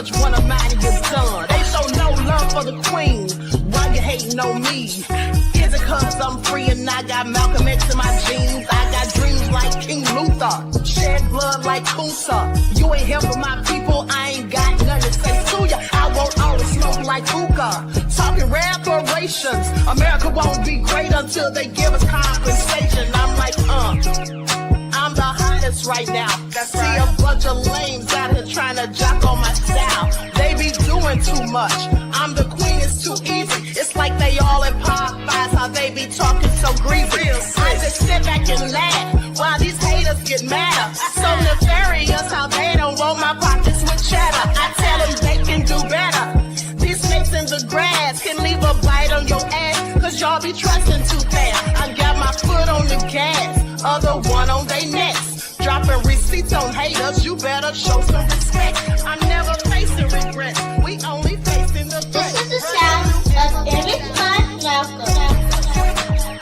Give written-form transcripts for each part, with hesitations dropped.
touch one of mine and you're done. They show no love for the queen. Why you hating on me? Is it cause I'm free and I got Malcolm X in my jeans? I got dreams like King Luther, shed blood like Kusa. You ain't here for my people, I ain't got nothing to say to ya. I want all the smoke like hookah. Talking reparations, America won't be great until they give us compensation. I'm like, I'm the hottest right now. See a bunch of lames out here trying to jock on my style. They be doing too much. I'm the queen, it's too easy. It's like they all in Popeyes, how they be talking so greasy. I just sit back and laugh while these haters get mad. So nefarious how they don't want my pockets with cheddar. I tell them they can do better. These snakes in the grass can leave a bite on your ass, cause y'all be trusting too fast. I got my foot on the gas, other one on they necks. Dropping receipts on haters, you better show some respect. I'm never facing regret, we only facing the threat. This is the sound of Eric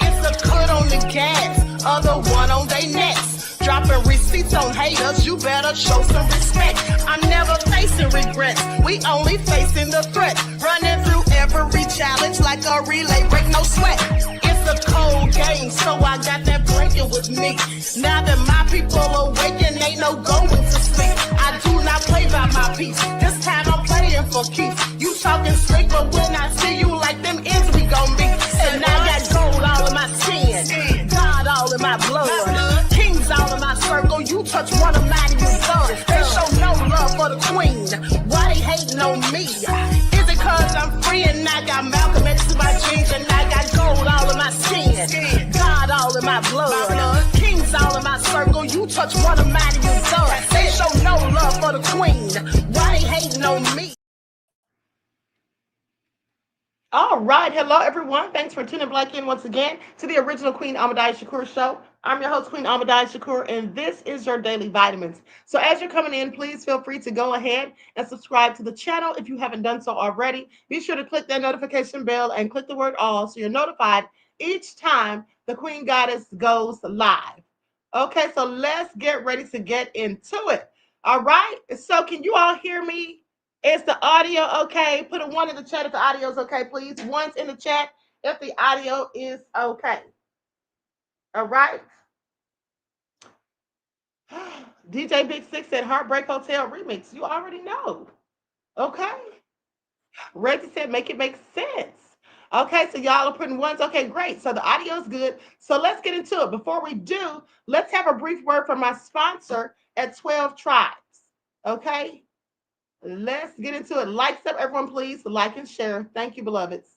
It's a cut on the gas, other one on they necks. Dropping receipts on haters, you better show some respect. I'm never facing regrets, we only facing the threat. Running through every challenge like a relay, break no sweat. It's a cold game, so I got that blanket with me. Now that my people awaken, ain't no going to sleep. I do not play by my piece, this time I'm playing for keeps. You talking straight, but when I see you like them ends, we gon' meet. And I got gold all in my skin, God all in my blood, kings all in my circle. You touch one of mine and you're done. They show no love for the queen, why they hating on me? Is it cause I'm free and I got Malcolm X in my jeans, and I got gold all in my skin, God all in my blood, kings all in my circle. You touch one of mine and you're done. They show no love for the queen, why they hating on me? All right. Hello, everyone. Thanks for tuning back in once again to the original Queen Ahmadiyyah Shakur show. I'm your host, Queen Ahmadiyyah Shakur, and this is your daily vitamins. So as you're coming in, please feel free to go ahead and subscribe to the channel if you haven't done so already. Be sure to click that notification bell and click the word all so you're notified each time the Queen Goddess goes live. Okay, so let's get ready to get into it. All right. So can you all hear me? Is the audio okay? Put a 1 in the chat if the audio is okay, please. 1's in the chat if the audio is okay. All right. DJ Big Six said Heartbreak Hotel remix. You already know. Okay. Reggie said make it make sense. Okay, so y'all are putting 1s. Okay, great. So the audio is good. So let's get into it. Before we do, let's have a brief word from my sponsor at 12 Tribes. Okay. Let's get into it. Likes up, everyone, please. Like and share. Thank you, beloveds.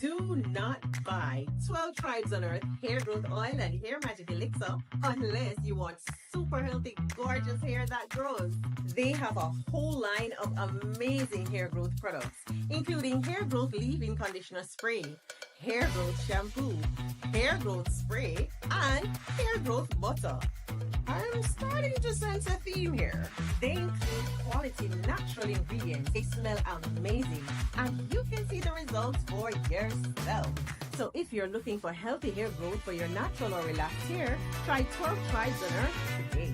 Do not buy 12 Tribes on Earth hair growth oil and hair magic elixir unless you want super healthy, gorgeous hair that grows. They have a whole line of amazing hair growth products, including hair growth leave-in conditioner spray, hair growth shampoo, hair growth spray, and hair growth butter. I'm starting to sense a theme here. They include quality natural ingredients. They smell amazing, and you can see the results for yourself. So if you're looking for healthy hair growth for your natural or relaxed hair, try 12 Tribes on Earth today.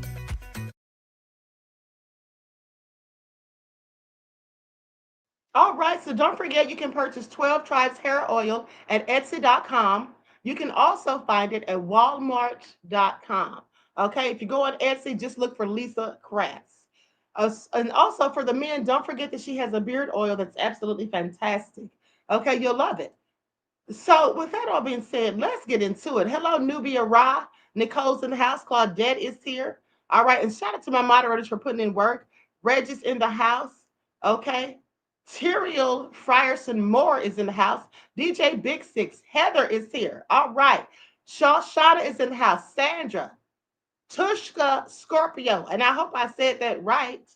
All right, so don't forget you can purchase 12 Tribes hair oil at Etsy.com. You can also find it at Walmart.com. Okay, if you go on Etsy, just look for Lisa Crafts. And also for the men, don't forget that she has a beard oil that's absolutely fantastic. Okay, you'll love it. So with that all being said, let's get into it. Hello, Nubia Ra. Nicole's in the house. Claudette is here. All right, and shout out to my moderators for putting in work. Reggie's in the house. Okay. Tyriel Frierson Moore is in the house. DJ Big Six. Heather is here. All right. Shawshana is in the house. Sandra. Tushka Scorpio, and I hope I said that right.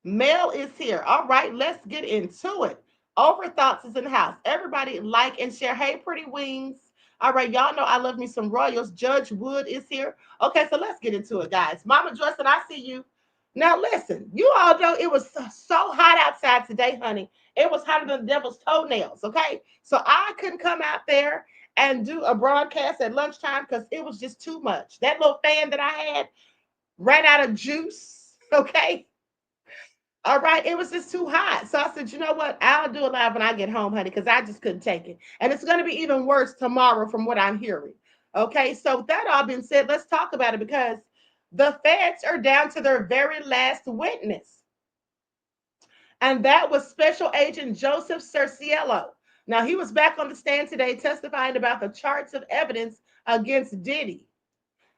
Mel is here. All right, let's get into it. Overthoughts is in the house. Everybody like and share. Hey, pretty wings. All right, y'all know I love me some Royals. Judge Wood is here. Okay, so let's get into it, guys. Mama Joyce, and I see you. Now, listen, you all know it was so hot outside today, honey. It was hotter than the devil's toenails, okay? So I couldn't come out there and do a broadcast at lunchtime because it was just too much. That little fan that I had ran out of juice, okay? All right, it was just too hot. So I said, you know what? I'll do it live when I get home, honey, because I just couldn't take it. And it's going to be even worse tomorrow from what I'm hearing. Okay, so with that all being said, let's talk about it because the feds are down to their very last witness. And that was Special Agent Joseph Cerciello. Now, he was back on the stand today testifying about the charts of evidence against Diddy.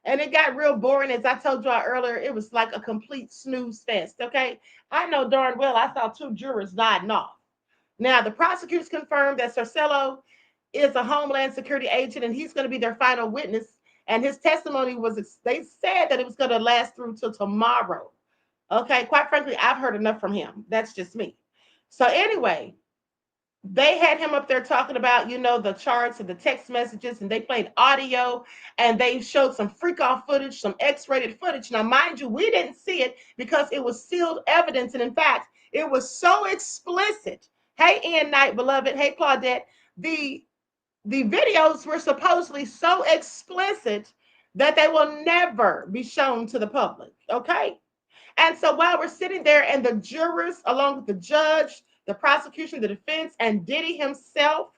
And it got real boring, as I told y'all earlier. It was like a complete snooze fest, okay? I know darn well I saw two jurors nodding off. Now, the prosecutors confirmed that Cercello is a Homeland Security agent and he's going to be their final witness. And his testimony was, they said that it was going to last through till tomorrow. Okay, quite frankly, I've heard enough from him. That's just me. So, anyway, they had him up there talking about, the charts and the text messages, and they played audio and they showed some freak off footage, some X-rated footage. Now, mind you, we didn't see it because it was sealed evidence. And in fact, it was so explicit. Hey, Ian Knight, beloved. Hey, Claudette. The the videos were supposedly so explicit that they will never be shown to the public. Okay. And so while we're sitting there and the jurors, along with the judge, the prosecution, the defense, and Diddy himself,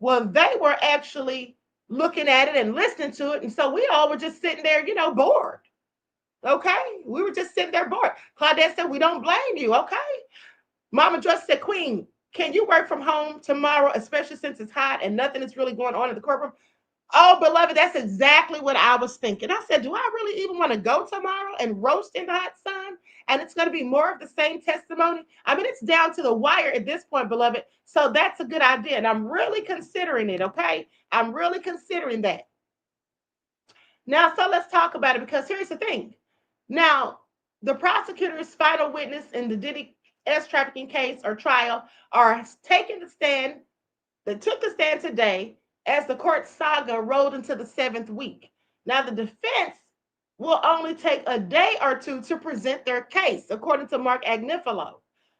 well, they were actually looking at it and listening to it. And so we all were just sitting there, bored. Okay. We were just sitting there bored. Claudette said, we don't blame you. Okay. Mama Dress said, Queen, can you work from home tomorrow, especially since it's hot and nothing is really going on in the courtroom? Oh, beloved, that's exactly what I was thinking. I said, do I really even want to go tomorrow and roast in the hot sun? And it's going to be more of the same testimony. I mean, it's down to the wire at this point, beloved. So that's a good idea. And I'm really considering it, okay? I'm really considering that. Now, so let's talk about it because here's the thing. Now, the prosecutor's final witness in the Diddy S trafficking case or trial are taking the stand. They took the stand today as the court saga rolled into the seventh week. Now, the defense will only take a day or two to present their case, according to Mark Agnifilo,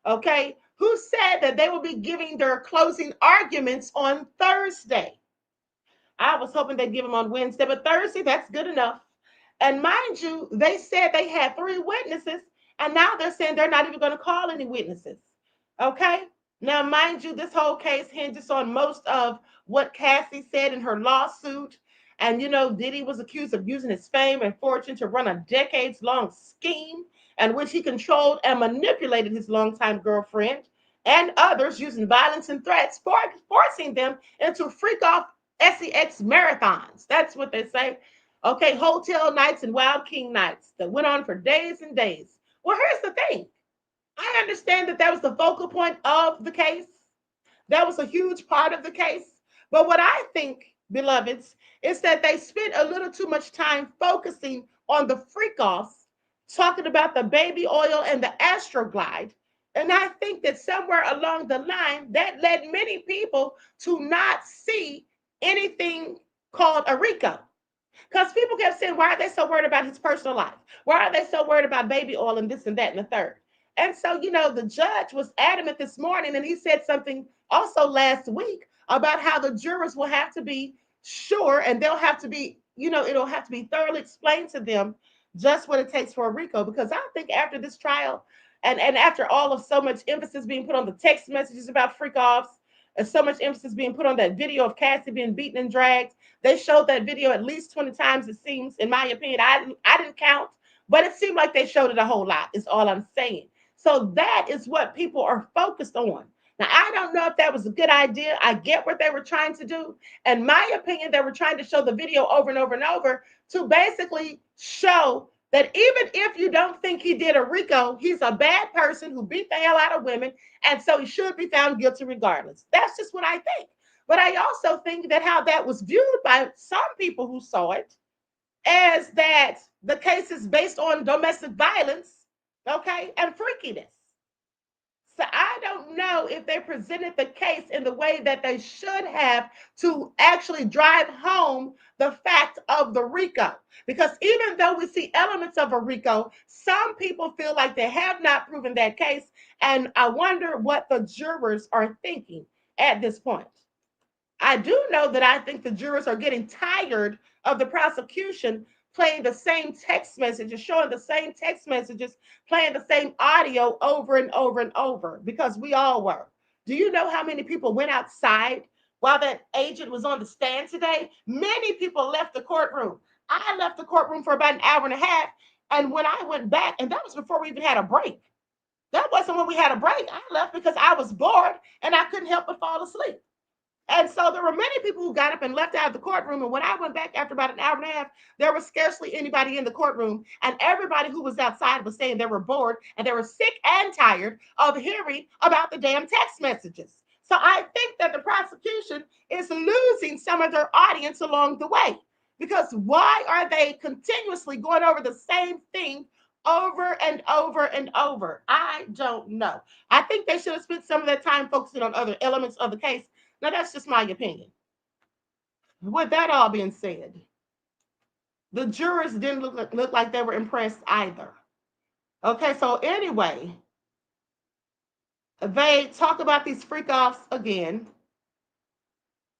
okay, who said that they will be giving their closing arguments on Thursday. I was hoping they'd give them on Wednesday, but Thursday, that's good enough. And mind you, they said they had three witnesses, and now they're saying they're not even going to call any witnesses. Okay? Now, mind you, this whole case hinges on most of what Cassie said in her lawsuit. And, Diddy was accused of using his fame and fortune to run a decades long scheme in which he controlled and manipulated his longtime girlfriend and others using violence and threats, forcing them into freak off sex marathons. That's what they say. Okay, hotel nights and Wild King nights that went on for days and days. Well, here's the thing. I understand that was the focal point of the case. That was a huge part of the case. But what I think, beloveds, is that they spent a little too much time focusing on the freak offs, talking about the baby oil and the Astroglide. And I think that somewhere along the line, that led many people to not see anything called a RICO. Because people kept saying, why are they so worried about his personal life? Why are they so worried about baby oil and this and that and the third? And so, the judge was adamant this morning, and he said something also last week about how the jurors will have to be sure and they'll have to be, it'll have to be thoroughly explained to them just what it takes for a RICO. Because I think after this trial and after all of so much emphasis being put on the text messages about freak offs, and so much emphasis being put on that video of Cassie being beaten and dragged. They showed that video at least 20 times, it seems, in my opinion. I didn't count, but it seemed like they showed it a whole lot, is all I'm saying. So that is what people are focused on. Now, I don't know if that was a good idea. I get what they were trying to do. In my opinion, they were trying to show the video over and over and over to basically show that even if you don't think he did a RICO, he's a bad person who beat the hell out of women, and so he should be found guilty regardless. That's just what I think. But I also think that how that was viewed by some people who saw it as that the case is based on domestic violence, okay, and freakiness. So I don't know if they presented the case in the way that they should have to actually drive home the fact of the RICO. Because even though we see elements of a RICO, some people feel like they have not proven that case. And I wonder what the jurors are thinking at this point. I do know that I think the jurors are getting tired of the prosecution playing the same text messages, showing the same text messages, playing the same audio over and over and over, because we all were. Do you know how many people went outside while that agent was on the stand today? Many people left the courtroom. I left the courtroom for about an hour and a half. And when I went back, and that was before we even had a break. That wasn't when we had a break. I left because I was bored and I couldn't help but fall asleep. And so there were many people who got up and left out of the courtroom. And when I went back after about an hour and a half, there was scarcely anybody in the courtroom. And everybody who was outside was saying they were bored and they were sick and tired of hearing about the damn text messages. So I think that the prosecution is losing some of their audience along the way. Because why are they continuously going over the same thing over and over and over? I don't know. I think they should have spent some of their time focusing on other elements of the case. Now, that's just my opinion. With that all being said, the jurors didn't look like they were impressed either. Okay, so anyway, they talk about these freak offs again.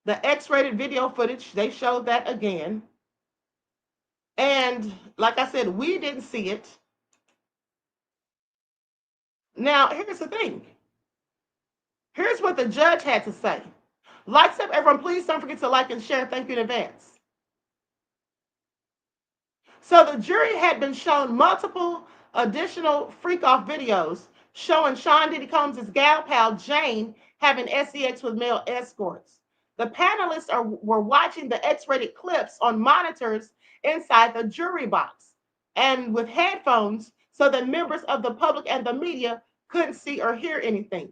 The X rated video footage, they showed that again. And like I said, we didn't see it. Now, here's the thing. Here's what the judge had to say. Likes up, everyone. Please don't forget to like and share. Thank you in advance. So the jury had been shown multiple additional freak-off videos showing Sean Diddy Combs' gal pal Jane having sex with male escorts. The panelists were watching the X-rated clips on monitors inside the jury box and with headphones so that members of the public and the media couldn't see or hear anything.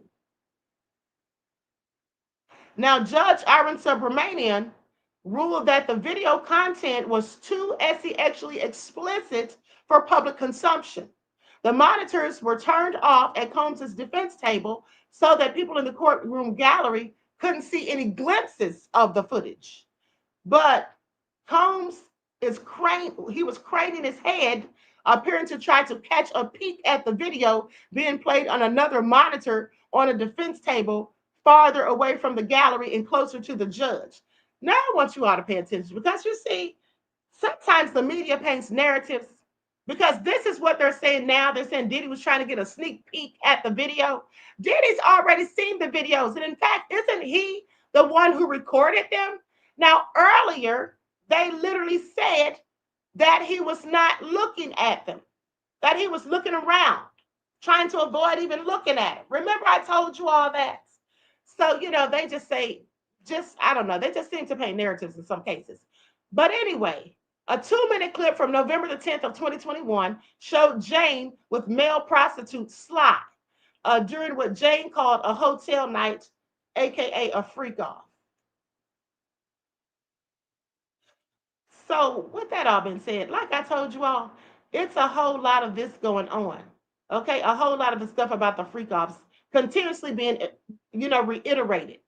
Now, Judge Aaron Subramanian ruled that the video content was too sexually explicit for public consumption. The monitors were turned off at Combs' defense table so that people in the courtroom gallery couldn't see any glimpses of the footage. But Combs was craning his head, appearing to try to catch a peek at the video being played on another monitor on a defense table farther away from the gallery and closer to the judge. Now I want you all to pay attention, because you see, sometimes the media paints narratives, because this is what they're saying now. They're saying Diddy was trying to get a sneak peek at the video. Diddy's already seen the videos. And in fact, isn't he the one who recorded them? Now, earlier, they literally said that he was not looking at them, that he was looking around, trying to avoid even looking at it. Remember, I told you all that. So, they just say, I don't know, they just seem to paint narratives in some cases. But anyway, a 2-minute clip from November the 10th of 2021 showed Jane with male prostitute Sly during what Jane called a hotel night, aka a freak off. So with that all being said, like I told you all, it's a whole lot of this going on. Okay, a whole lot of the stuff about the freak offs continuously being, reiterated.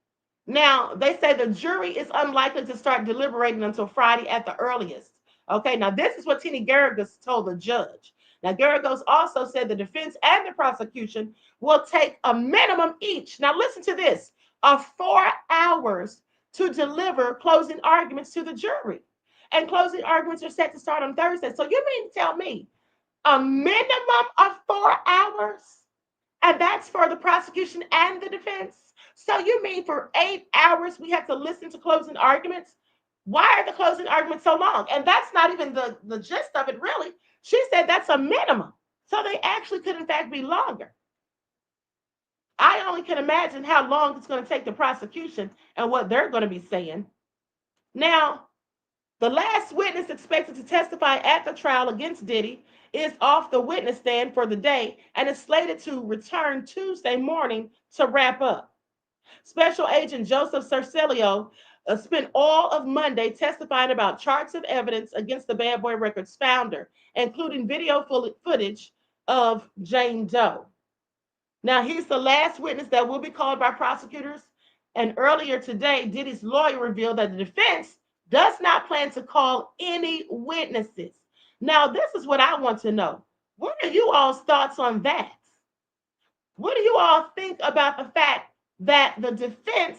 Now, they say the jury is unlikely to start deliberating until Friday at the earliest. Okay, now this is what Tina Garagos told the judge. Now, Garagos also said the defense and the prosecution will take a minimum each, now listen to this, of 4 hours to deliver closing arguments to the jury. And closing arguments are set to start on Thursday. So you mean to tell me a minimum of 4 hours? And that's for the prosecution and the defense? So you mean for 8 hours we have to listen to closing arguments? Why are the closing arguments so long? And that's not even the gist of it, really. She said that's a minimum. So they actually could, in fact, be longer. I only can imagine how long it's going to take the prosecution and what they're going to be saying. Now, the last witness expected to testify at the trial against Diddy is off the witness stand for the day and is slated to return Tuesday morning to wrap up. Special Agent Joseph Cercelio spent all of Monday testifying about charts of evidence against the Bad Boy Records founder, including video footage of Jane Doe. Now, he's the last witness that will be called by prosecutors. And earlier today, Diddy's lawyer revealed that the defense does not plan to call any witnesses. Now, this is what I want to know. What are you all's thoughts on that? What do you all think about the fact that the defense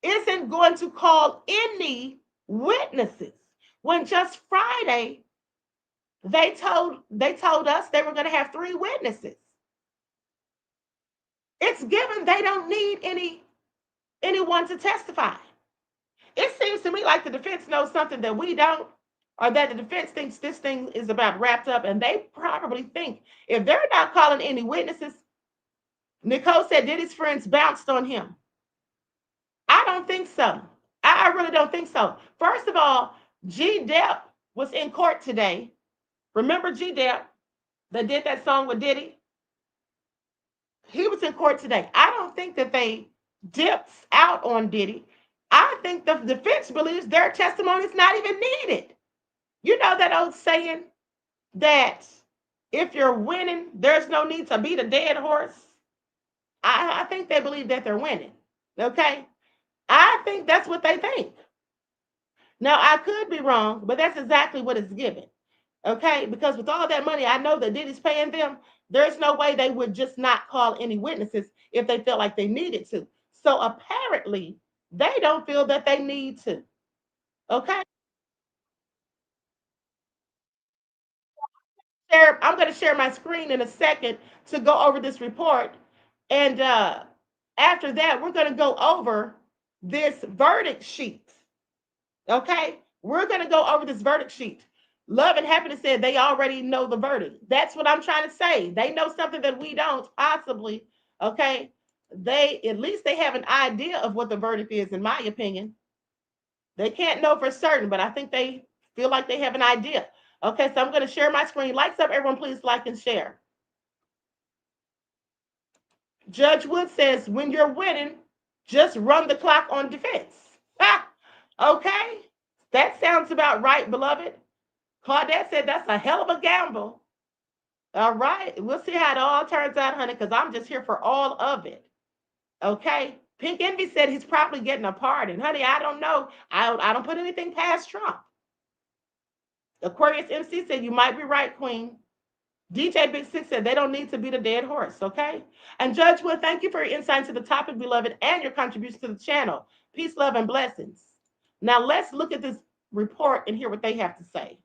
isn't going to call any witnesses when just Friday They told us they were going to have 3 witnesses. It's given they don't need anyone to testify. It seems to me like the defense knows something that we don't, or that the defense thinks this thing is about wrapped up, and they probably think if they're not calling any witnesses, Nicole said Diddy's friends bounced on him. I don't think so. I really don't think so. First of all, G. Depp was in court today. Remember G. Depp that did that song with Diddy? He was in court today. I don't think that they dipped out on Diddy. I think the defense believes their testimony is not even needed. You know that old saying that if you're winning, there's no need to beat a dead horse? I think they believe that they're winning. Okay? I think that's what they think. Now, I could be wrong, but that's exactly what it's given. Okay? Because with all that money, I know that Diddy's paying them. There's no way they would just not call any witnesses if they felt like they needed to. So apparently, they don't feel that they need to. Okay? I'm going to share my screen in a second to go over this report. And after that, we're going to go over this verdict sheet. Okay? We're going to go over this verdict sheet. Love and Happiness said they already know the verdict. That's what I'm trying to say. They know something that we don't, possibly. Okay? At least they have an idea of what the verdict is, in my opinion. They can't know for certain, but I think they feel like they have an idea. Okay, so I'm going to share my screen. Lights up, everyone, please like and share. Judge Wood says, when you're winning, just run the clock on defense. Okay, that sounds about right, beloved. Claudette said, that's a hell of a gamble. All right, we'll see how it all turns out, honey, because I'm just here for all of it. Okay, Pink Envy said he's probably getting a pardon. Honey, I don't know. I don't put anything past Trump. Aquarius MC said, you might be right, Queen. DJ Big Six said they don't need to beat a dead horse, okay? And Judge Wood, thank you for your insight to the topic, beloved, and your contribution to the channel. Peace, love, and blessings. Now let's look at this report and hear what they have to say.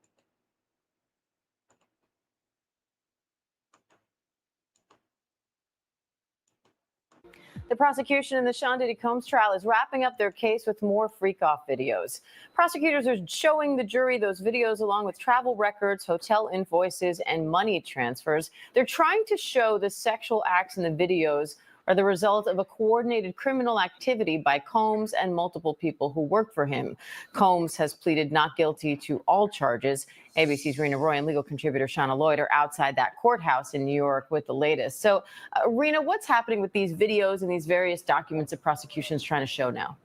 The prosecution in the Sean Diddy Combs trial is wrapping up their case with more freak-off videos. Prosecutors are showing the jury those videos along with travel records, hotel invoices, and money transfers. They're trying to show the sexual acts in the videos are the result of a coordinated criminal activity by Combs and multiple people who work for him. Combs has pleaded not guilty to all charges. ABC's Rena Roy and legal contributor Shauna Lloyd are outside that courthouse in New York with the latest. So, Rena, what's happening with these videos and these various documents the prosecution's trying to show now?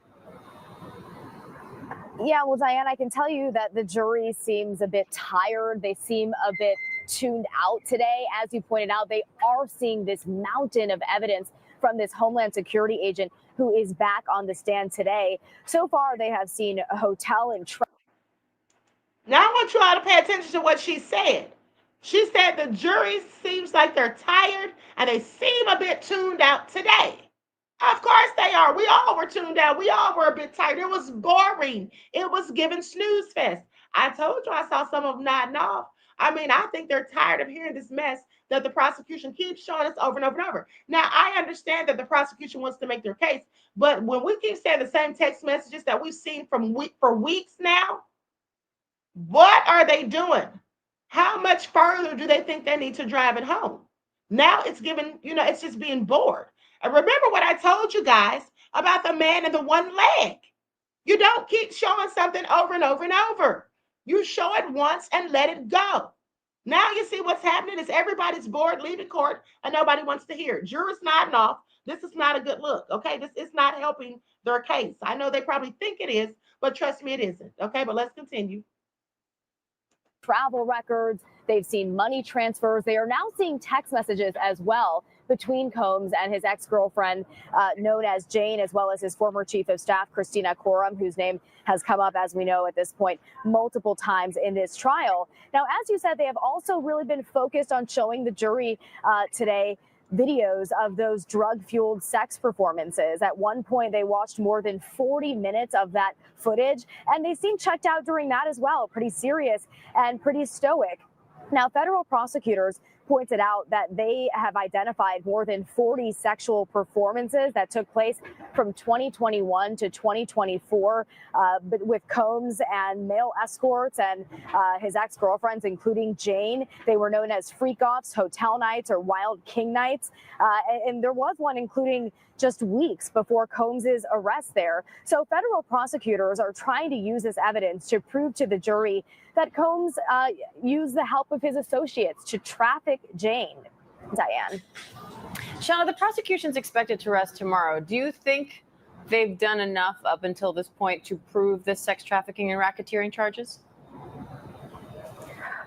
Yeah, well, Diane, I can tell you that the jury seems a bit tired. They seem a bit tuned out today. As you pointed out, they are seeing this mountain of evidence from this Homeland Security agent who is back on the stand today. So far, they have seen a hotel and Now, I want you all to pay attention to what she said. She said the jury seems like they're tired and they seem a bit tuned out today. Of course they are. We all were tuned out. We all were a bit tired. It was boring. It was giving snooze fest. I told you I saw some of them nodding off. I mean, I think they're tired of hearing this mess that the prosecution keeps showing us over and over and over. Now, I understand that the prosecution wants to make their case, but when we keep saying the same text messages that we've seen for weeks now, what are they doing? How much further do they think they need to drive it home? Now it's given, it's just being bored. And remember what I told you guys about the man and the one leg. You don't keep showing something over and over and over. You show it once and let it go. Now you see what's happening is everybody's bored, leaving court, and nobody wants to hear it. Jurors nodding off. This is not a good look, okay? This is not helping their case. I know they probably think it is, but trust me, it isn't, okay? But let's continue. Travel records. They've seen money transfers. They are now seeing text messages as well between Combs and his ex-girlfriend, known as Jane, as well as his former chief of staff, Christina Quorum, whose name has come up, as we know at this point, multiple times in this trial. Now, as you said, they have also really been focused on showing the jury today videos of those drug-fueled sex performances. At one point, they watched more than 40 minutes of that footage, and they seemed checked out during that as well. Pretty serious and pretty stoic. Now, federal prosecutors pointed out that they have identified more than 40 sexual performances that took place from 2021 to 2024 with Combs and male escorts and his ex-girlfriends, including Jane. They were known as freak-offs, hotel nights, or wild king nights. And there was one including just weeks before Combs's arrest there. So federal prosecutors are trying to use this evidence to prove to the jury that Combs used the help of his associates to traffic Jane. Diane. Shauna, the prosecution's expected to rest tomorrow. Do you think they've done enough up until this point to prove the sex trafficking and racketeering charges?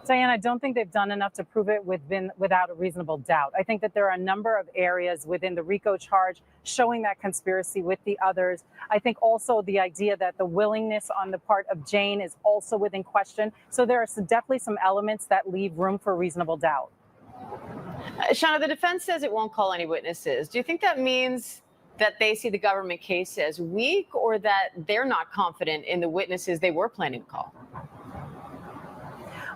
Diane, I don't think they've done enough to prove it without a reasonable doubt. I think that there are a number of areas within the RICO charge showing that conspiracy with the others. I think also the idea that the willingness on the part of Jane is also within question. So there are definitely some elements that leave room for reasonable doubt. Shauna, the defense says it won't call any witnesses. Do you think that means that they see the government case as weak, or that they're not confident in the witnesses they were planning to call?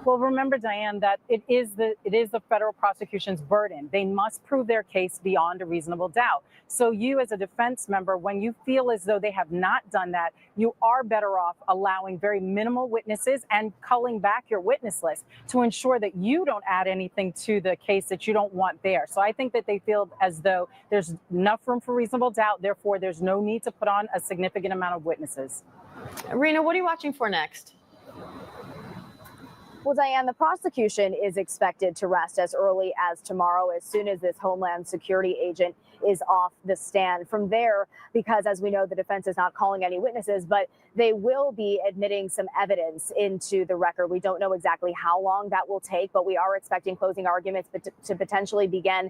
Well, remember, Diane, that it is the federal prosecution's burden. They must prove their case beyond a reasonable doubt. So you, as a defense member, when you feel as though they have not done that, you are better off allowing very minimal witnesses and culling back your witness list to ensure that you don't add anything to the case that you don't want there. So I think that they feel as though there's enough room for reasonable doubt. Therefore, there's no need to put on a significant amount of witnesses. Rena, what are you watching for next? Well, Diane, the prosecution is expected to rest as early as tomorrow, as soon as this Homeland Security agent is off the stand. From there, because as we know, the defense is not calling any witnesses, but they will be admitting some evidence into the record. We don't know exactly how long that will take, but we are expecting closing arguments to potentially begin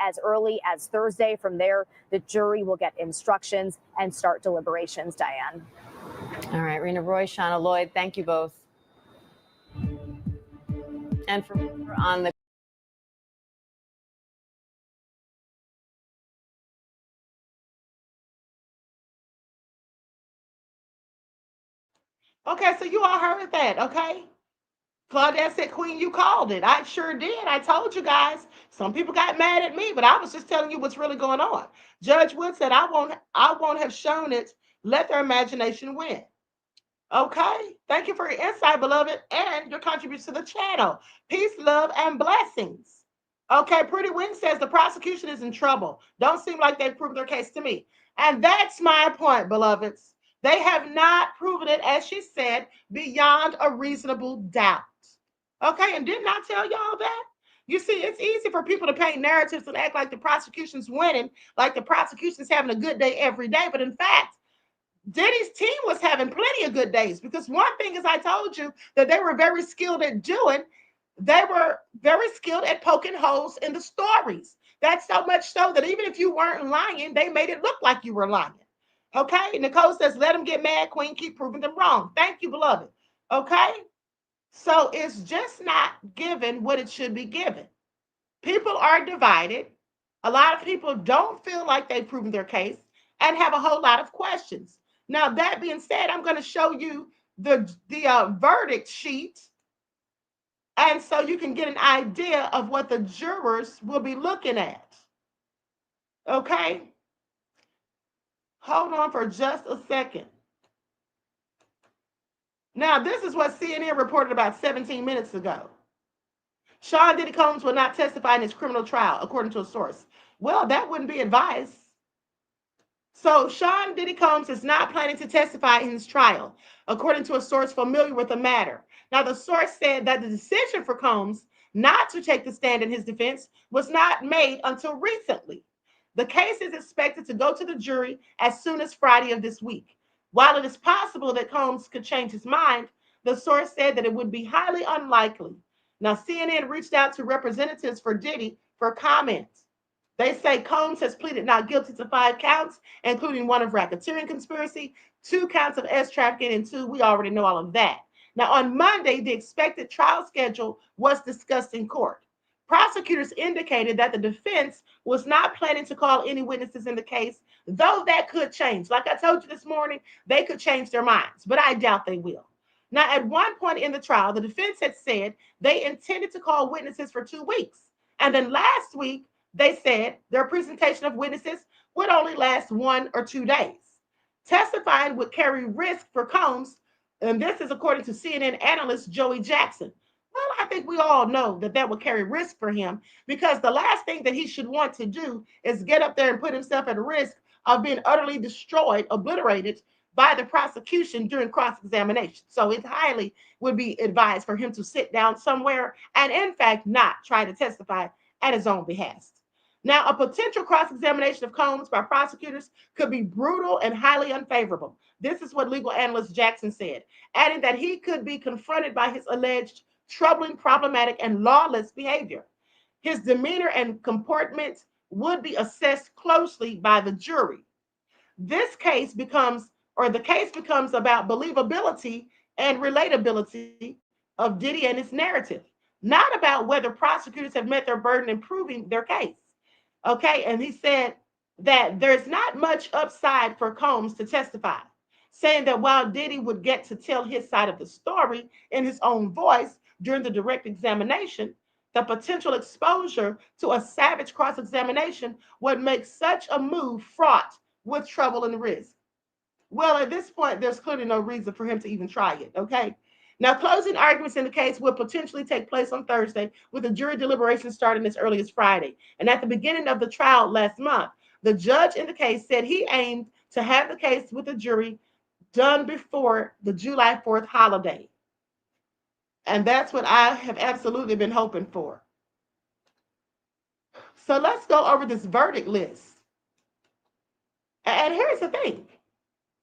as early as Thursday. From there, the jury will get instructions and start deliberations, Diane. All right, Rena Roy, Shauna Lloyd, thank you both. And for on the Okay, so you all heard that, okay? Claudette said, Queen, you called it. I sure did. I told you guys. Some people got mad at me, but I was just telling you what's really going on. Judge Wood said, I won't have shown it. Let their imagination win. Okay. Thank you for your insight, beloved, and your contribution to the channel. Peace, love, and blessings. Okay. Pretty Wing says the prosecution is in trouble. Don't seem like they've proven their case to me. And that's my point, beloveds. They have not proven it, as she said, beyond a reasonable doubt. Okay. And didn't I tell y'all that? You see, it's easy for people to paint narratives and act like the prosecution's winning, like the prosecution's having a good day every day. But in fact, Diddy's team was having plenty of good days, because one thing, as I told you, that they were very skilled at doing, they were very skilled at poking holes in the stories. That's so much so that even if you weren't lying, they made it look like you were lying. Okay. Nicole says, let them get mad, Queen. Keep proving them wrong. Thank you, beloved. Okay. So it's just not given what it should be given. People are divided. A lot of people don't feel like they've proven their case and have a whole lot of questions. Now, that being said, I'm going to show you the verdict sheet, and so you can get an idea of what the jurors will be looking at. Okay? Hold on for just a second. Now, this is what CNN reported about 17 minutes ago. Sean Diddy Combs will not testify in his criminal trial, according to a source. Well, that wouldn't be advice. So Sean Diddy Combs is not planning to testify in his trial, according to a source familiar with the matter. Now, the source said that the decision for Combs not to take the stand in his defense was not made until recently. The case is expected to go to the jury as soon as Friday of this week. While it is possible that Combs could change his mind, the source said that it would be highly unlikely. Now, CNN reached out to representatives for Diddy for comments. They say Combs has pleaded not guilty to 5 counts, including one of racketeering conspiracy, 2 counts of trafficking, and 2, we already know all of that. Now, on Monday, the expected trial schedule was discussed in court. Prosecutors indicated that the defense was not planning to call any witnesses in the case, though that could change. Like I told you this morning, they could change their minds, but I doubt they will. Now, at one point in the trial, the defense had said they intended to call witnesses for 2 weeks. And then last week, they said their presentation of witnesses would only last 1 or 2 days. Testifying would carry risk for Combs, and this is according to CNN analyst Joey Jackson. Well, I think we all know that that would carry risk for him because the last thing that he should want to do is get up there and put himself at risk of being utterly destroyed, obliterated by the prosecution during cross-examination. So it highly would be advised for him to sit down somewhere and, in fact, not try to testify at his own behest. Now, a potential cross-examination of Combs by prosecutors could be brutal and highly unfavorable. This is what legal analyst Jackson said, adding that he could be confronted by his alleged troubling, problematic, and lawless behavior. His demeanor and comportment would be assessed closely by the jury. This case becomes, or the case becomes about believability and relatability of Diddy and his narrative, not about whether prosecutors have met their burden in proving their case. Okay, and he said that there's not much upside for Combs to testify, saying that while Diddy would get to tell his side of the story in his own voice during the direct examination, the potential exposure to a savage cross-examination would make such a move fraught with trouble and risk. Well, at this point, there's clearly no reason for him to even try it, okay? Now, closing arguments in the case will potentially take place on Thursday, with the jury deliberation starting as early as Friday. And at the beginning of the trial last month, the judge in the case said he aimed to have the case with the jury done before the July 4th holiday. And that's what I have absolutely been hoping for. So let's go over this verdict list. And here's the thing.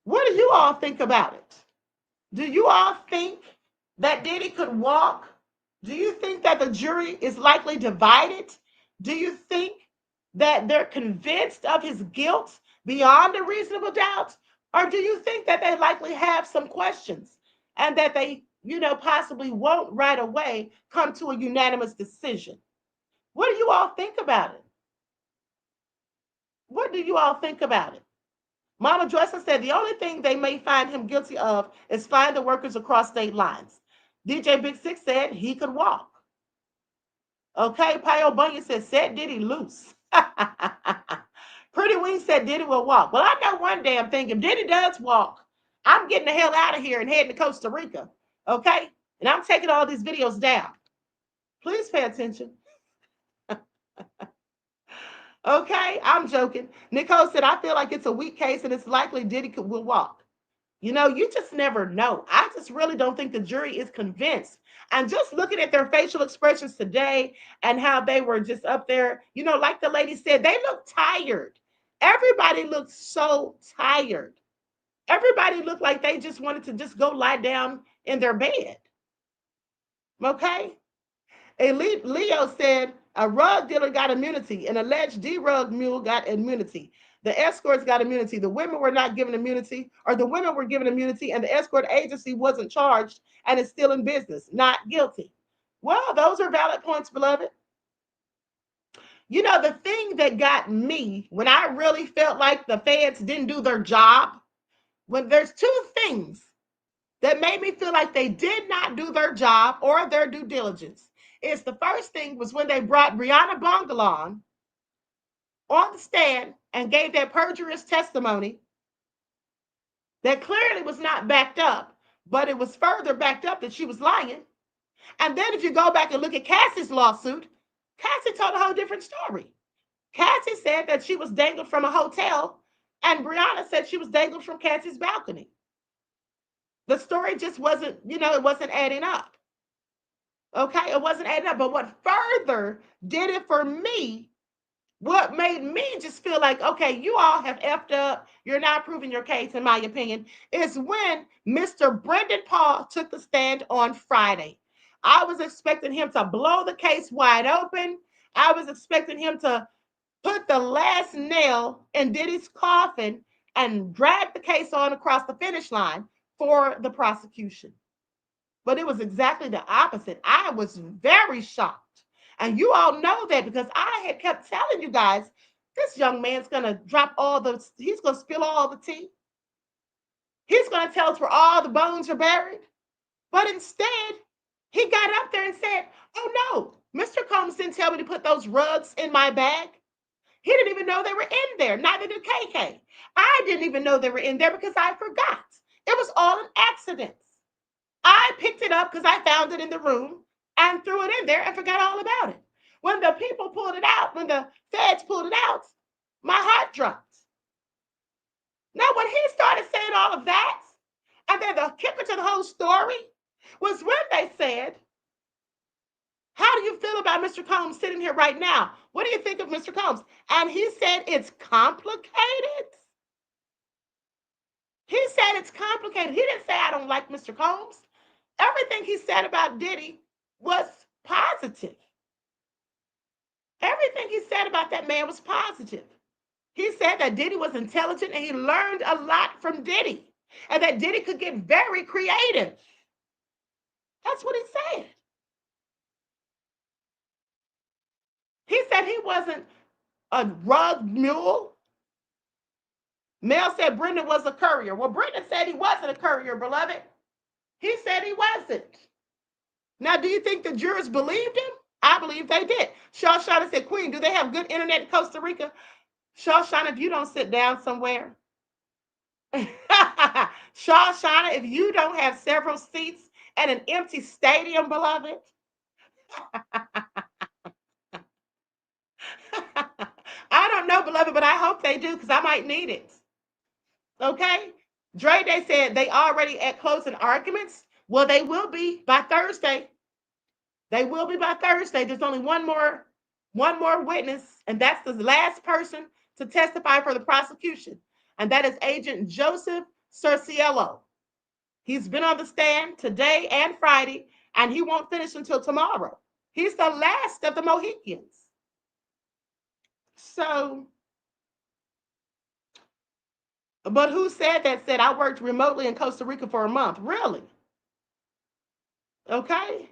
What do you all think about it? Do you all think that Diddy could walk? Do you think that the jury is likely divided? Do you think that they're convinced of his guilt beyond a reasonable doubt? Or do you think that they likely have some questions and that they, possibly won't right away come to a unanimous decision? What do you all think about it? What do you all think about it? Mama Joyce said the only thing they may find him guilty of is flying the workers across state lines. DJ Big Six said he could walk. Okay, Pio Bunyan said, set Diddy loose. Pretty Wing said Diddy will walk. Well, I know one damn thing. If Diddy does walk, I'm getting the hell out of here and heading to Costa Rica. Okay? And I'm taking all these videos down. Please pay attention. Okay, I'm joking. Nicole said, I feel like it's a weak case and it's likely Diddy will walk. You just never know. I just really don't think the jury is convinced. And just looking at their facial expressions today and how they were just up there, like the lady said, they look tired. Everybody looked so tired. Everybody looked like they just wanted to just go lie down in their bed. Okay? Elite Leo said, a rug dealer got immunity. An alleged D-rug mule got immunity. The escorts got immunity. The women were not given immunity, or the women were given immunity, and the escort agency wasn't charged and is still in business, not guilty. Well, those are valid points, beloved. The thing that got me when I really felt like the feds didn't do their job, when there's 2 things that made me feel like they did not do their job or their due diligence. Is the first thing was when they brought Brianna Bongalon on the stand and gave that perjurious testimony that clearly was not backed up, but it was further backed up that she was lying. And then if you go back and look at Cassie's lawsuit, Cassie told a whole different story. Cassie said that she was dangled from a hotel, and Brianna said she was dangled from Cassie's balcony. The story just wasn't, it wasn't adding up. Okay, it wasn't adding up. But what further did it for me, what made me just feel like, okay, you all have effed up, you're not proving your case, in my opinion, is when Mr. Brendan Paul took the stand on Friday. I was expecting him to blow the case wide open. I was expecting him to put the last nail in Diddy's coffin and drag the case on across the finish line for the prosecution. But it was exactly the opposite. I was very shocked. And you all know that because I had kept telling you guys, this young man's going to he's going to spill all the tea. He's going to tell us where all the bones are buried. But instead, he got up there and said, oh no, Mr. Combs didn't tell me to put those rugs in my bag. He didn't even know they were in there. Neither did KK. I didn't even know they were in there because I forgot. It was all an accident. I picked it up because I found it in the room and threw it in there and forgot all about it. When the people pulled it out, when the feds pulled it out, my heart dropped. Now, when he started saying all of that, and then the kicker to the whole story was when they said, how do you feel about Mr. Combs sitting here right now? What do you think of Mr. Combs? And he said, it's complicated. He said it's complicated. He didn't say, I don't like Mr. Combs. Everything he said about Diddy was positive. Everything he said about that man was positive. He said that Diddy was intelligent and he learned a lot from Diddy and that Diddy could get very creative. That's what he said. He said he wasn't a rug mule. Mel said Brendan was a courier. Well, Brendan said he wasn't a courier, beloved. He said he wasn't. Now, do you think the jurors believed him? I believe they did. Shawshana said, Queen, do they have good internet in Costa Rica? Shawshana, if you don't sit down somewhere. Shawshana, if you don't have several seats and an empty stadium, beloved. I don't know, beloved, but I hope they do because I might need it. Okay? Dre Day said they already at closing arguments. Well, they will be by Thursday. They will be by Thursday. There's only one more witness, and that's the last person to testify for the prosecution. And that is Agent Joseph Cerciello. He's been on the stand today and Friday, and he won't finish until tomorrow. He's the last of the Mohicans. So, but who said that? Said, I worked remotely in Costa Rica for a month. Really? Okay.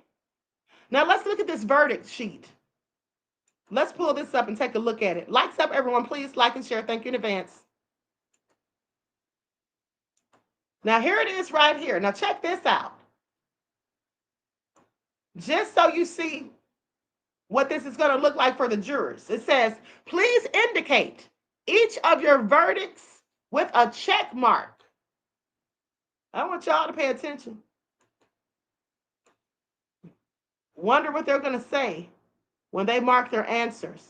Now let's look at this verdict sheet. Let's pull this up and take a look at it. Lights up, everyone. Please like and share. Thank you in advance. Now here it is right here. Now check this out. Just so you see what this is going to look like for the jurors. It says, please indicate each of your verdicts with a check mark. I want y'all to pay attention. Wonder what they're going to say when they mark their answers.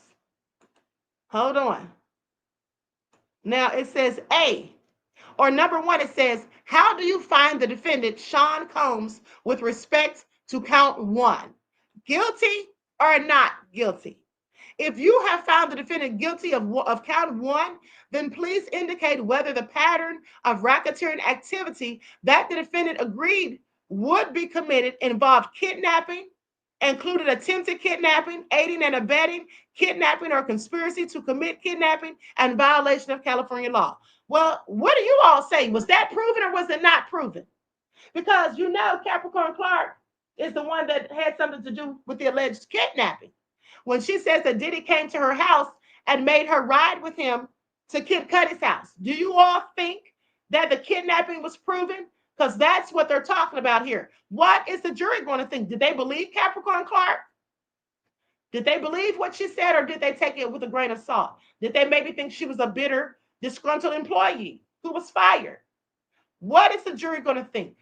Hold on. Now it says A, or number one, it says, how do you find the defendant, Sean Combs, with respect to count one? Guilty or not guilty? If you have found the defendant guilty of count one, then please indicate whether the pattern of racketeering activity that the defendant agreed would be committed involved kidnapping, included attempted kidnapping, aiding and abetting, kidnapping or conspiracy to commit kidnapping, and violation of California law. Well, what do you all say? Was that proven or was it not proven? Because you know Capricorn Clark is the one that had something to do with the alleged kidnapping. When she says that Diddy came to her house and made her ride with him to Kid Cudi's house, do you all think that the kidnapping was proven? Because that's what they're talking about here. What is the jury going to think? Did they believe Capricorn Clark? Did they believe what she said, or did they take it with a grain of salt? Did they maybe think she was a bitter, disgruntled employee who was fired? What is the jury going to think?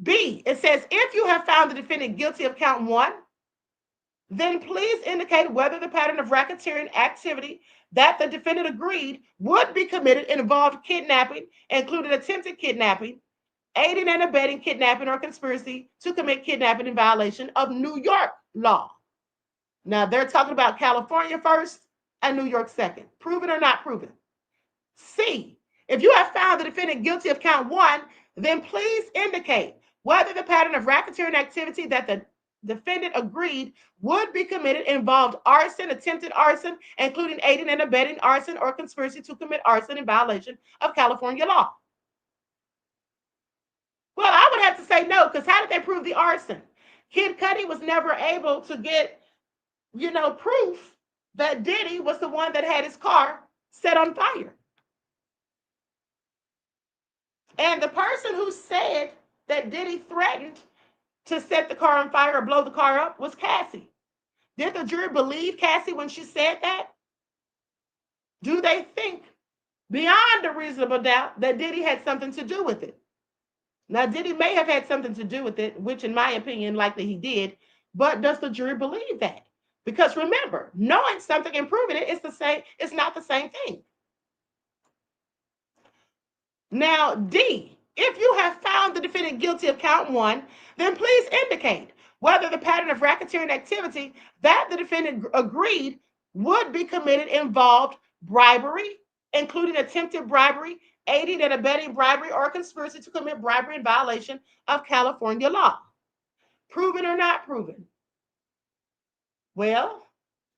B, it says, if you have found the defendant guilty of count one, then please indicate whether the pattern of racketeering activity that the defendant agreed would be committed involved kidnapping, including attempted kidnapping, aiding and abetting kidnapping or conspiracy to commit kidnapping in violation of New York law. Now, they're talking about California first and New York second. Proven or not proven? C, if you have found the defendant guilty of count one, then please indicate whether the pattern of racketeering activity that the defendant agreed would be committed involved arson, attempted arson, including aiding and abetting arson or conspiracy to commit arson in violation of California law. Well, I would have to say no, because how did they prove the arson? Kid Cudi was never able to get, proof that Diddy was the one that had his car set on fire. And the person who said that Diddy threatened to set the car on fire or blow the car up was Cassie. Did the jury believe Cassie when she said that? Do they think beyond a reasonable doubt that Diddy had something to do with it? Now, Diddy may have had something to do with it, which in my opinion, likely he did, but does the jury believe that? Because remember, knowing something and proving it is the same, it's not the same thing. Now, D, if you have found the defendant guilty of count 1, then please indicate whether the pattern of racketeering activity that the defendant agreed would be committed involved bribery, including attempted bribery, aiding and abetting bribery, or conspiracy to commit bribery in violation of California law. Proven or not proven? Well,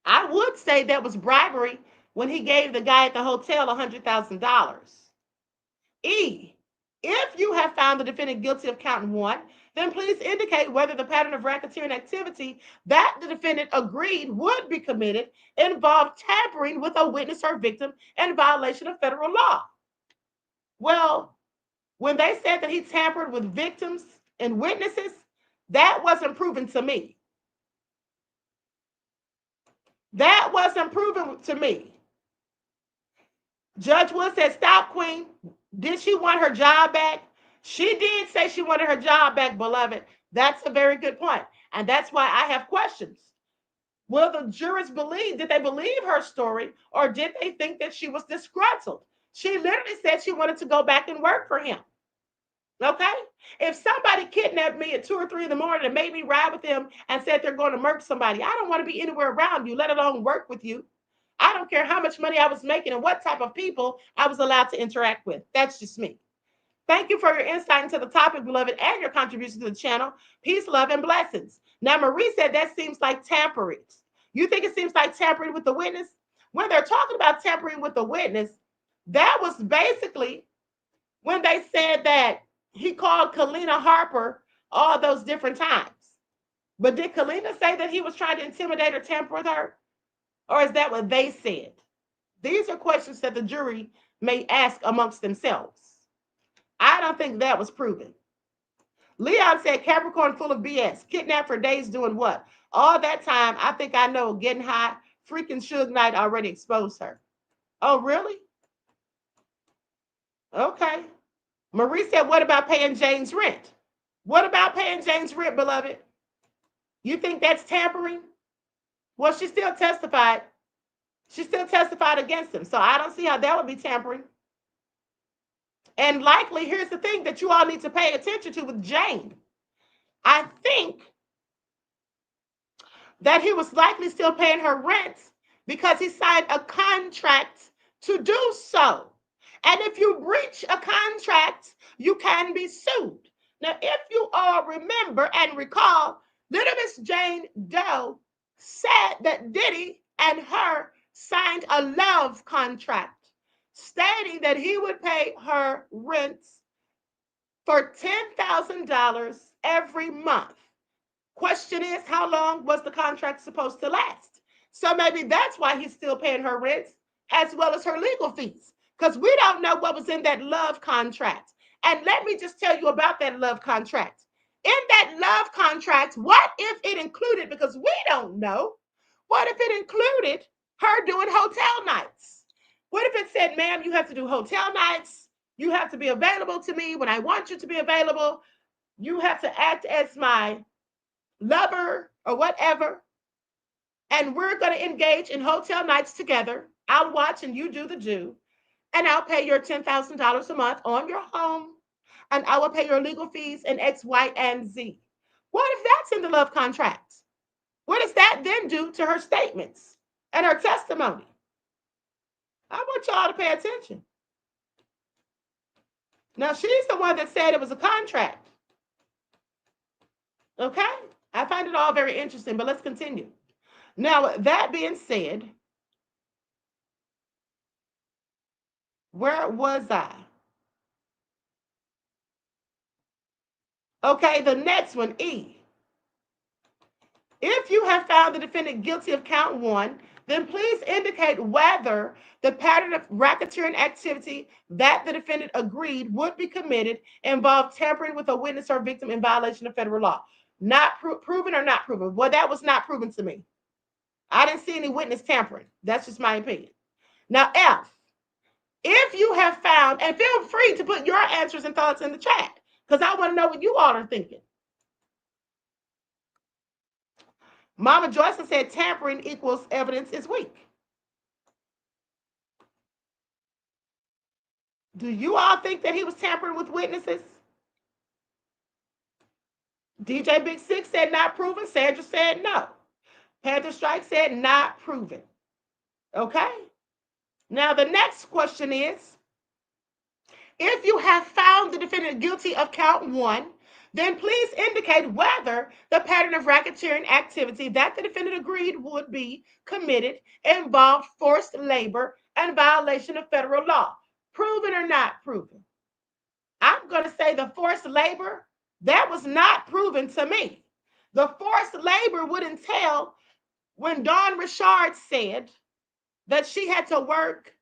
I would say that was bribery when he gave the guy at the hotel $100,000. E, if you have found the defendant guilty of count 1, then please indicate whether the pattern of racketeering activity that the defendant agreed would be committed involved tampering with a witness or victim in violation of federal law. Well, when they said that he tampered with victims and witnesses, that wasn't proven to me. That wasn't proven to me. Judge Wood said, stop, Queen. Did she want her job back? She did say she wanted her job back, beloved. That's a very good point. And that's why I have questions. Will the jurors believe, did they believe her story, or did they think that she was disgruntled? She literally said she wanted to go back and work for him. Okay? If somebody kidnapped me at 2 or 3 in the morning and made me ride with them and said they're going to murder somebody, I don't want to be anywhere around you, let alone work with you. I don't care how much money I was making and what type of people I was allowed to interact with. That's just me. Thank you for your insight into the topic, beloved, and your contribution to the channel. Peace, love, and blessings. Now, Marie said that seems like tampering. You think it seems like tampering with the witness? When they're talking about tampering with the witness, that was basically when they said that he called Kalina Harper all those different times. But did Kalina say that he was trying to intimidate or tamper with her? Or is that what they said? These are questions that the jury may ask amongst themselves. I don't think that was proven. Leon said Capricorn full of BS. Kidnapped for days doing what? All that time, I think I know, getting high. Freaking Suge Knight already exposed her. Oh, really? Okay. Marie said, what about paying Jane's rent? What about paying Jane's rent, beloved? You think that's tampering? Well, she still testified. She still testified against him. So I don't see how that would be tampering. And likely, here's the thing that you all need to pay attention to with Jane. I think that he was likely still paying her rent because he signed a contract to do so. And if you breach a contract, you can be sued. Now, if you all remember and recall, little Miss Jane Doe said that Diddy and her signed a love contract stating that he would pay her rent for $10,000 every month. Question is, how long was the contract supposed to last? So maybe that's why he's still paying her rent as well as her legal fees, because we don't know what was in that love contract. And let me just tell you about that love contract. In that love contract, what if it included, because we don't know, what if it included her doing hotel nights? What if it said, ma'am, you have to do hotel nights. You have to be available to me when I want you to be available. You have to act as my lover or whatever. And we're going to engage in hotel nights together. I'll watch and you do the do. And I'll pay your $10,000 a month on your home. And I will pay your legal fees and X, Y, and Z. What if that's in the love contract? What does that then do to her statements and her testimony? I want y'all to pay attention. Now, she's the one that said it was a contract. Okay? I find it all very interesting, but let's continue. Now, that being said, where was I? Okay, the next one, E. If you have found the defendant guilty of count 1, then please indicate whether the pattern of racketeering activity that the defendant agreed would be committed involved tampering with a witness or victim in violation of federal law. Not proven or not proven? Well, that was not proven to me. I didn't see any witness tampering. That's just my opinion. Now, F, if you have found, and feel free to put your answers and thoughts in the chat, because I want to know what you all are thinking. Mama Joyce said tampering equals evidence is weak. Do you all think that he was tampering with witnesses? DJ Big Six said not proven. Sandra said no. Panther Strike said not proven. Okay? Now the next question is, if you have found the defendant guilty of count 1, then please indicate whether the pattern of racketeering activity that the defendant agreed would be committed involved forced labor and violation of federal law. Proven or not proven? I'm going to say the forced labor, that was not proven to me. The forced labor would entail when Dawn Richard said that she had to work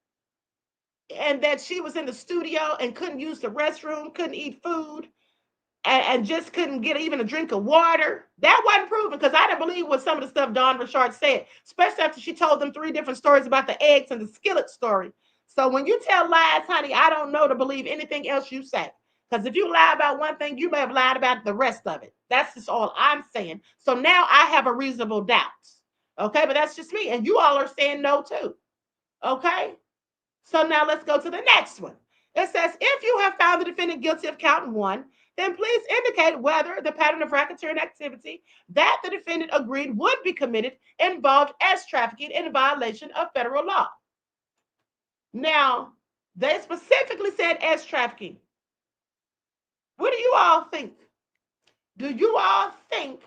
and that she was in the studio and couldn't use the restroom, couldn't eat food, and just couldn't get even a drink of water. That wasn't proven, because I didn't believe what some of the stuff Dawn Richard said, especially after she told them 3 different stories about the eggs and the skillet story. So when you tell lies, honey, I don't know to believe anything else you say. Because if you lie about one thing, you may have lied about the rest of it. That's just all I'm saying. So now I have a reasonable doubt. Okay, but that's just me. And you all are saying no too. Okay? So now let's go to the next one. It says, if you have found the defendant guilty of count 1, then please indicate whether the pattern of racketeering activity that the defendant agreed would be committed involved S trafficking in violation of federal law. Now, they specifically said S trafficking. What do you all think? Do you all think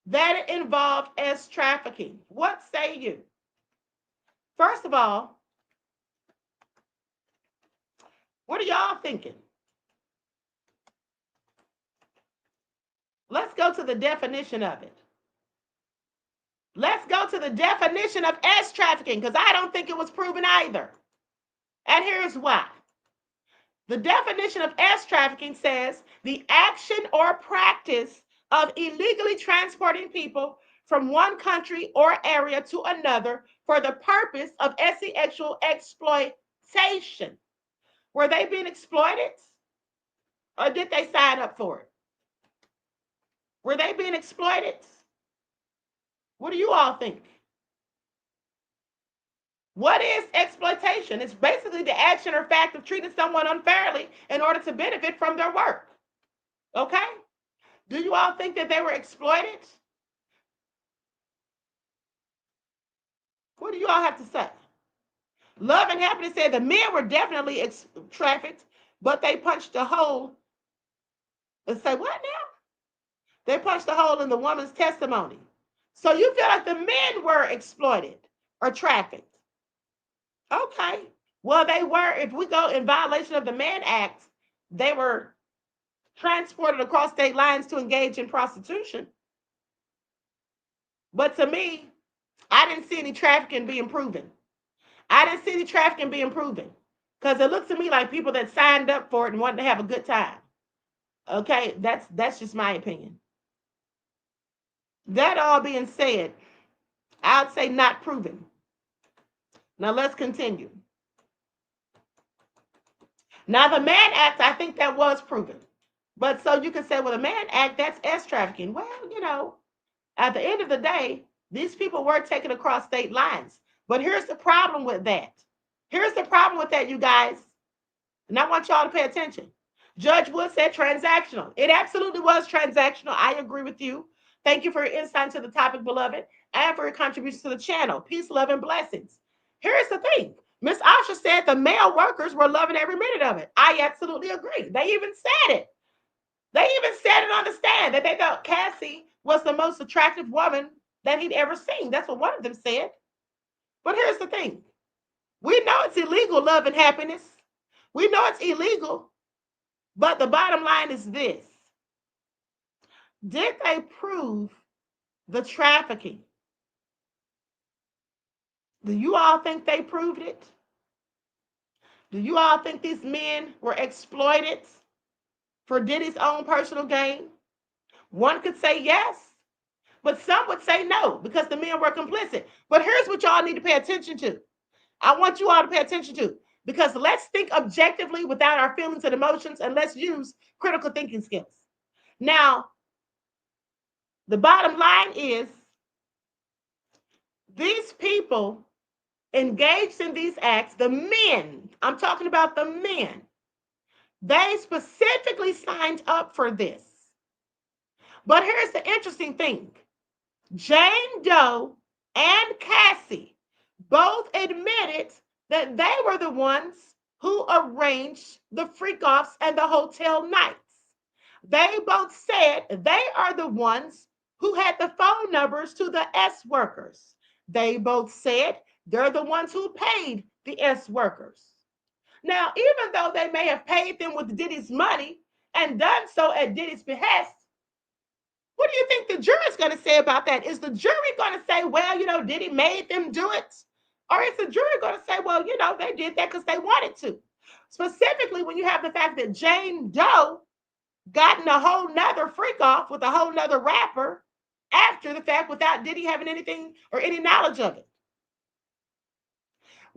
that it involved S trafficking? What say you? First of all, what are y'all thinking? Let's go to the definition of it. Let's go to the definition of S trafficking, because I don't think it was proven either. And here's why. The definition of S trafficking says the action or practice of illegally transporting people from one country or area to another for the purpose of sexual exploitation. Were they being exploited? Or did they sign up for it? Were they being exploited? What do you all think? What is exploitation? It's basically the action or fact of treating someone unfairly in order to benefit from their work. Okay? Do you all think that they were exploited? What do you all have to say? Love and Happiness said the men were definitely trafficked, but they punched a hole. And say, what now? They punched a hole in the woman's testimony. So you feel like the men were exploited or trafficked? Okay. Well, they were, if we go in violation of the Mann Act, they were transported across state lines to engage in prostitution. But to me, I didn't see any trafficking being proven. I didn't see any trafficking being proven, because it looks to me like people that signed up for it and wanted to have a good time. Okay, that's just my opinion. That all being said, I'd say not proven. Now let's continue. Now the Mann Act, I think that was proven. But so you can say, well, the Mann Act, that's S trafficking. Well, you know, at the end of the day, these people were taken across state lines. But here's the problem with that. Here's the problem with that, you guys. And I want y'all to pay attention. Judge Wood said transactional. It absolutely was transactional. I agree with you. Thank you for your insight to the topic, beloved, and for your contributions to the channel. Peace, love, and blessings. Here's the thing. Miss Asha said the male workers were loving every minute of it. I absolutely agree. They even said it. They even said it on the stand that they thought Cassie was the most attractive woman that he'd ever seen. That's what one of them said. But here's the thing. We know it's illegal, love and happiness. We know it's illegal. But the bottom line is this. Did they prove the trafficking? Do you all think they proved it? Do you all think these men were exploited for Diddy's own personal gain? One could say yes, but some would say no because the men were complicit. But here's what y'all need to pay attention to. I want you all to pay attention to, because let's think objectively without our feelings and emotions, and let's use critical thinking skills. Now, the bottom line is these people engaged in these acts, the men, I'm talking about the men, they specifically signed up for this. But here's the interesting thing. Jane Doe and Cassie both admitted that they were the ones who arranged the freak offs and the hotel nights. They both said they are the ones who had the phone numbers to the S workers. They both said they're the ones who paid the S workers. Now, even though they may have paid them with Diddy's money and done so at Diddy's behest, what do you think the jury's going to say about that? Is the jury going to say, well, Diddy made them do it? Or is the jury going to say, well, they did that because they wanted to? Specifically, when you have the fact that Jane Doe gotten a whole nother freak off with a whole nother rapper after the fact without Diddy having anything or any knowledge of it.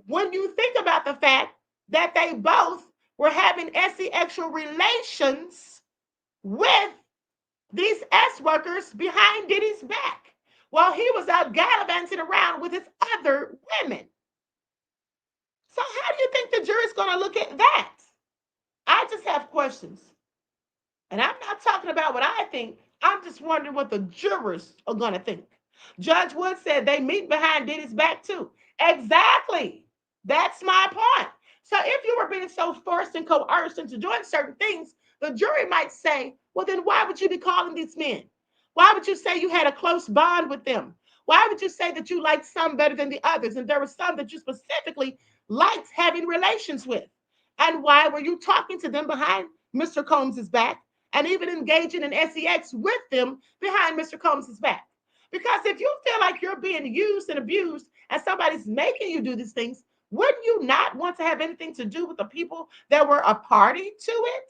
When you think about the fact that they both were having sexual relations with these S workers behind Diddy's back while he was out gallivanting around with his other women. So how do you think the jury's going to look at that? I just have questions. And I'm not talking about what I think. I'm just wondering what the jurors are going to think. Judge Wood said they meet behind Diddy's back too. Exactly. That's my point. So if you were being so forced and coerced into doing certain things, the jury might say, well, then why would you be calling these men? Why would you say you had a close bond with them? Why would you say that you liked some better than the others? And there were some that you specifically liked having relations with. And why were you talking to them behind Mr. Combs's back and even engaging in sex with them behind Mr. Combs's back? Because if you feel like you're being used and abused and somebody's making you do these things, wouldn't you not want to have anything to do with the people that were a party to it?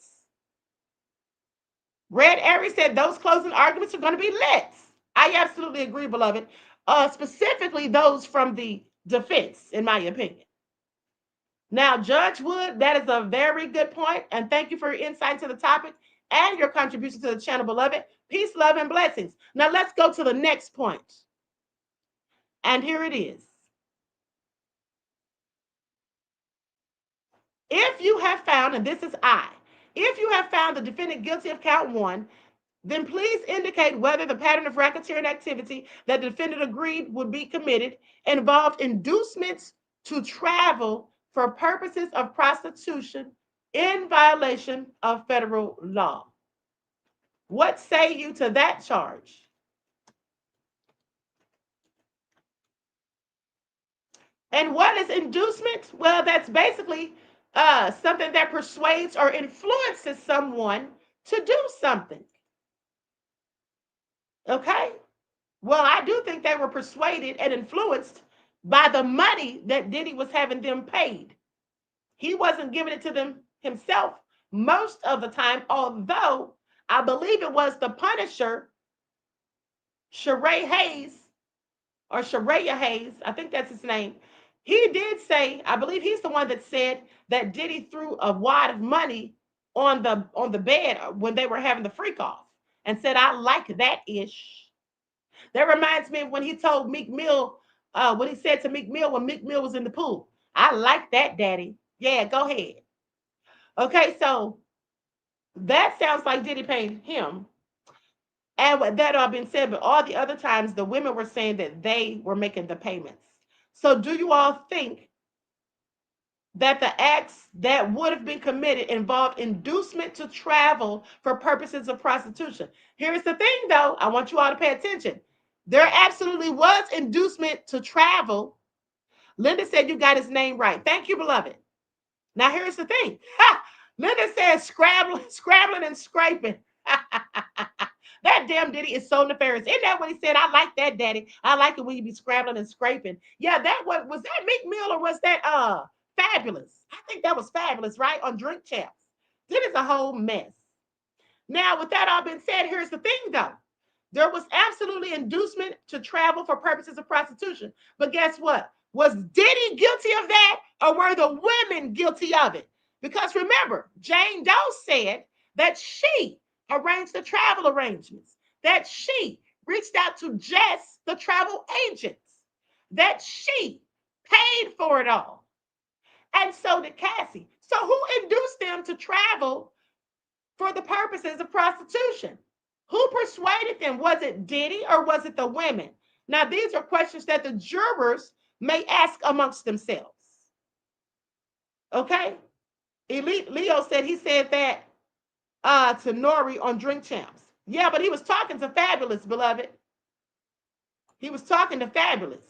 Red Aries said those closing arguments are going to be lit. I absolutely agree, beloved. Specifically those from the defense, in my opinion. Now, Judge Wood, that is a very good point, and thank you for your insight to the topic and your contribution to the channel, beloved. Peace, love, and blessings. Now, let's go to the next point. And here it is. If you have found, and this is if you have found the defendant guilty of count 1, then please indicate whether the pattern of racketeering activity that the defendant agreed would be committed involved inducements to travel for purposes of prostitution in violation of federal law. What say you to that charge? And what is inducement? Well, that's basically something that persuades or influences someone to do something. Okay? Well, I do think they were persuaded and influenced by the money that Diddy was having them paid. He wasn't giving it to them himself most of the time, although I believe it was the Punisher, Sheree Hayes, or Sheraya Hayes, I think that's his name. He did say, I believe he's the one that said that Diddy threw a wad of money on the bed when they were having the freak off and said, I like that ish. That reminds me of when he told Meek Mill, what he said to Meek Mill when Meek Mill was in the pool. I like that, daddy. Yeah, go ahead. Okay, so that sounds like Diddy paid him. And with that all being said, but all the other times the women were saying that they were making the payments. So do you all think that the acts that would have been committed involved inducement to travel for purposes of prostitution? Here's the thing, though. I want you all to pay attention. There absolutely was inducement to travel. Linda said you got his name right. Thank you, beloved. Now, here's the thing. Linda said scrabbling and scraping. That damn Diddy is so nefarious. Isn't that what he said? I like that, daddy. I like it when you be scrambling and scraping. Yeah, that was that Meek Mill or was that Fabulous? I think that was Fabulous, right? On Drink Champs. Diddy's a whole mess. Now, with that all being said, here's the thing though. There was absolutely inducement to travel for purposes of prostitution. But guess what? Was Diddy guilty of that or were the women guilty of it? Because remember, Jane Doe said that she arranged the travel arrangements, that she reached out to Jess, the travel agents, that she paid for it all. And so did Cassie. So who induced them to travel for the purposes of prostitution? Who persuaded them? Was it Diddy or was it the women? Now, these are questions that the jurors may ask amongst themselves. Okay? Elite Leo said he said that to Nori on Drink Champs. Yeah, but he was talking to Fabulous, beloved. He was talking to Fabulous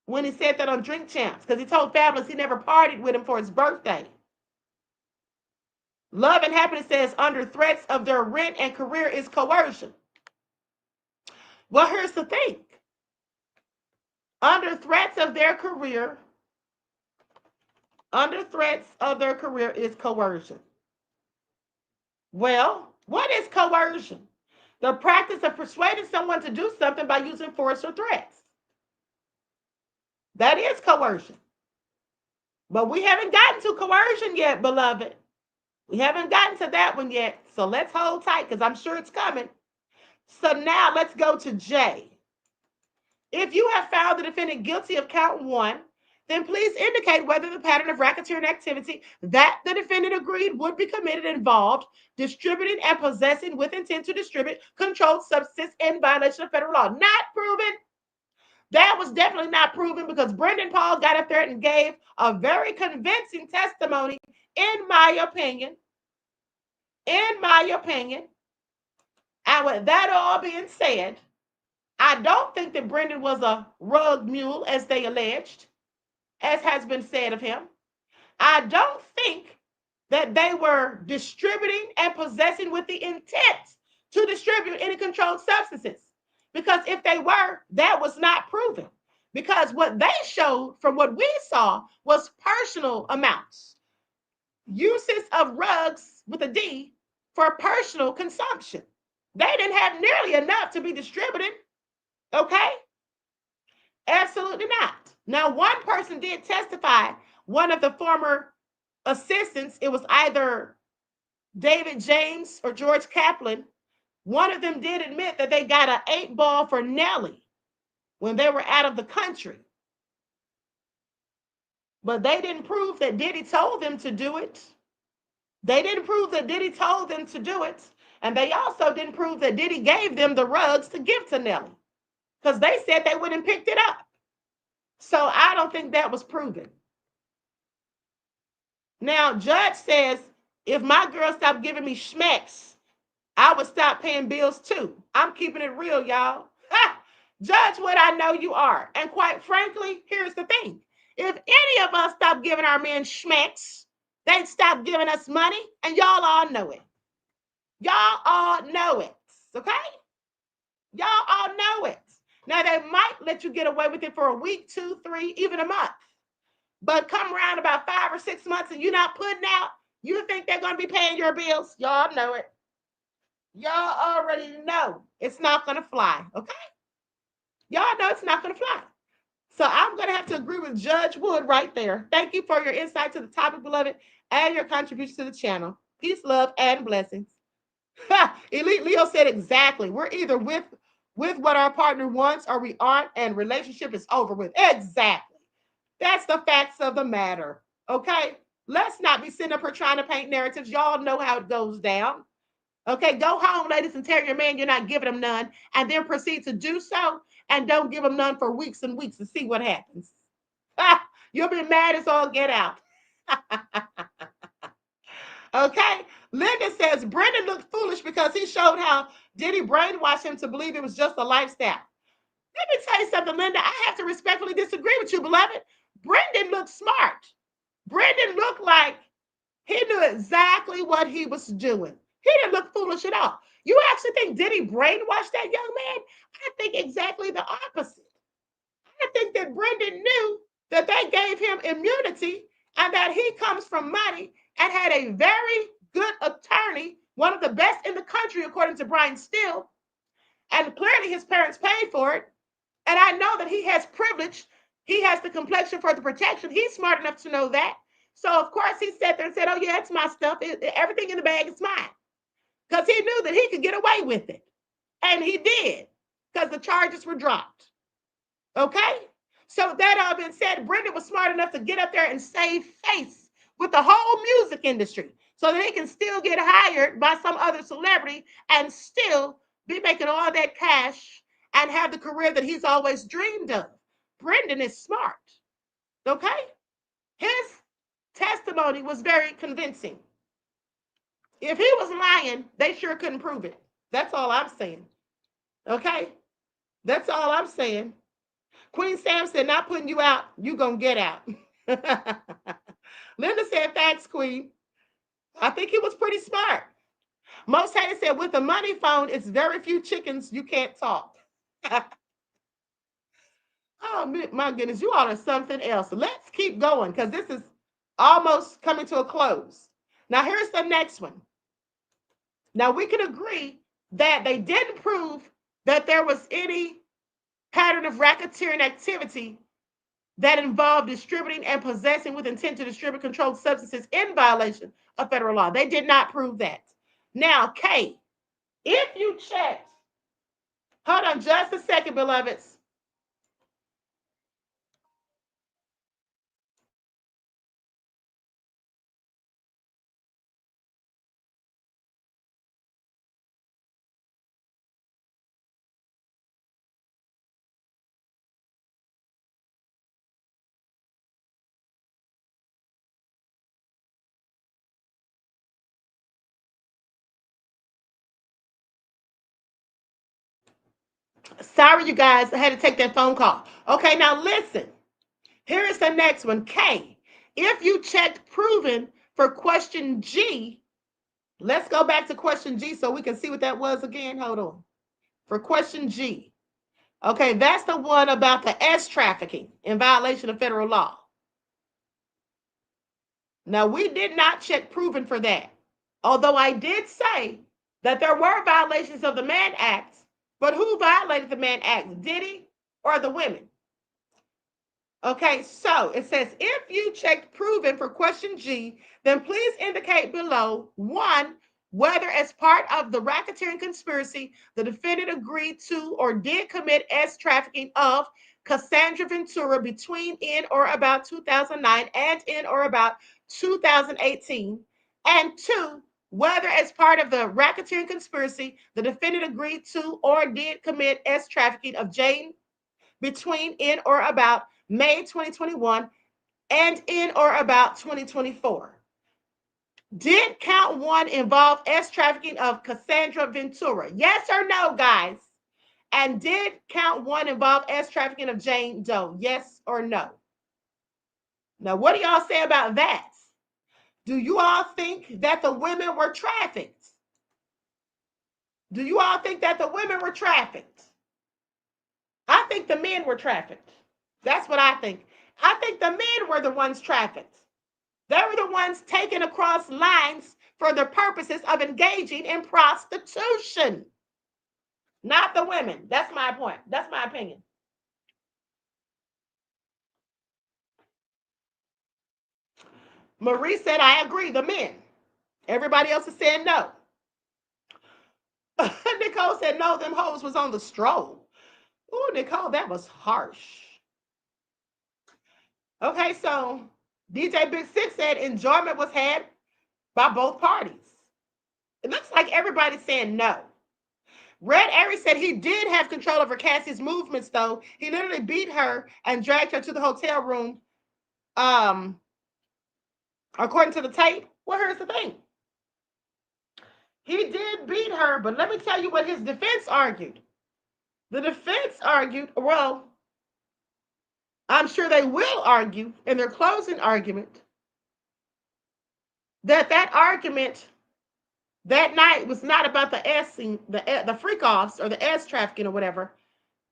when he said that on Drink Champs because he told Fabulous he never partied with him for his birthday. Love and Happiness says under threats of their rent and career is coercion. Well, here's the thing. Under threats of their career is coercion. Well, what is coercion? The practice of persuading someone to do something by using force or threats. That is coercion. But we haven't gotten to coercion yet, beloved. We haven't gotten to that one yet. So let's hold tight because I'm sure it's coming. So now let's go to J. If you have found the defendant guilty of count 1, then please indicate whether the pattern of racketeering activity that the defendant agreed would be committed involved distributing and possessing with intent to distribute controlled substance in violation of federal law. Not proven. That was definitely not proven because Brendan Paul got up there and gave a very convincing testimony, in my opinion. And with that all being said, I don't think that Brendan was a rug mule, as they alleged, as has been said of him. I don't think that they were distributing and possessing with the intent to distribute any controlled substances. Because if they were, that was not proven. Because what they showed from what we saw was personal amounts. Uses of rugs with a D for personal consumption. They didn't have nearly enough to be distributed. Okay? Absolutely not. Now, one person did testify, one of the former assistants, it was either David James or George Kaplan. One of them did admit that they got an 8-ball for Nelly when they were out of the country. But they didn't prove that Diddy told them to do it. They didn't prove that Diddy told them to do it. And they also didn't prove that Diddy gave them the rugs to give to Nelly. Because they said they wouldn't picked it up. So I don't think that was proven. Now, Judge says, if my girl stopped giving me schmecks, I would stop paying bills too. I'm keeping it real, y'all. Judge what I know you are. And quite frankly, here's the thing. If any of us stop giving our men schmecks, they'd stop giving us money, and y'all all know it. Y'all all know it, okay? Y'all all know it. Now, they might let you get away with it for a week, 2, 3, even a month. But come around about 5 or 6 months and you're not putting out, you think they're going to be paying your bills? Y'all know it. Y'all already know it's not going to fly, okay? Y'all know it's not going to fly. So I'm going to have to agree with Judge Wood right there. Thank you for your insight to the topic, beloved, and your contribution to the channel. Peace, love, and blessings. Elite Leo said exactly. We're either with what our partner wants or we aren't, and relationship is over with. Exactly. That's the facts of the matter. Okay? Let's not be sitting up here trying to paint narratives. Y'all know how it goes down. Okay? Go home, ladies, and tell your man you're not giving him none, and then proceed to do so, and don't give him none for weeks and weeks to see what happens. You'll be mad as all get out. Okay? Linda says, Brendan looked foolish because he showed how Diddy brainwashed him to believe it was just a lifestyle. Let me tell you something, Linda. I have to respectfully disagree with you, beloved. Brendan looked smart. Brendan looked like he knew exactly what he was doing. He didn't look foolish at all. You actually think Diddy brainwashed that young man? I think exactly the opposite. I think that Brendan knew that they gave him immunity and that he comes from money and had a very good attorney, one of the best in the country, according to Brian Steele. And clearly his parents paid for it. And I know that he has privilege. He has the complexion for the protection. He's smart enough to know that. So, of course, he sat there and said, oh, yeah, it's my stuff. Everything in the bag is mine. Because he knew that he could get away with it. And he did, because the charges were dropped. Okay? So that all being said, Brendan was smart enough to get up there and save face with the whole music industry so that he can still get hired by some other celebrity and still be making all that cash and have the career that he's always dreamed of. Brendan is smart. Okay? His testimony was very convincing. If he was lying, they sure couldn't prove it. That's all I'm saying. Okay? That's all I'm saying. Queen Sam said, not putting you out, you gonna get out. Linda said, thanks, Queen. I think he was pretty smart. Most haters said, with a money phone, it's very few chickens you can't talk. Oh, my goodness, you all are something else. Let's keep going because this is almost coming to a close. Now, here's the next one. Now, we can agree that they didn't prove that there was any pattern of racketeering activity that involved distributing and possessing with intent to distribute controlled substances in violation of federal law. They did not prove that. Now, Kay, if you checked, hold on just a second, beloveds. Sorry, you guys, I had to take that phone call. Okay, now listen. Here is the next one. K, if you checked proven for question G, let's go back to question G so we can see what that was again. Hold on. For question G. Okay, that's the one about the S trafficking in violation of federal law. Now, we did not check proven for that. Although I did say that there were violations of the Mann Act, but who violated the Mann Act? Diddy or the women? Okay, so it says, if you checked proven for question G, then please indicate below, 1, whether as part of the racketeering conspiracy, the defendant agreed to or did commit S trafficking of Cassandra Ventura between in or about 2009 and in or about 2018, and 2, whether as part of the racketeering conspiracy, the defendant agreed to or did commit S trafficking of Jane between in or about May 2021 and in or about 2024. Did count 1 involve S trafficking of Cassandra Ventura? Yes or no, guys? And did count 1 involve S trafficking of Jane Doe? Yes or no? Now, what do y'all say about that? Do you all think that the women were trafficked? Do you all think that the women were trafficked? I think the men were trafficked. That's what I think. I think the men were the ones trafficked. They were the ones taken across lines for the purposes of engaging in prostitution, not the women. That's my point. That's my opinion. Marie said, I agree, the men. Everybody else is saying no. Nicole said, no, them hoes was on the stroll. Oh, Nicole, that was harsh. Okay, so DJ Big Six said enjoyment was had by both parties. It looks like everybody's saying no. Red Aries said he did have control over Cassie's movements, though. He literally beat her and dragged her to the hotel room. According to the tape. Well, here's the thing. He did beat her, but let me tell you what his defense argued. The defense argued, well, I'm sure they will argue in their closing argument that argument that night was not about the the freak offs or the S trafficking or whatever.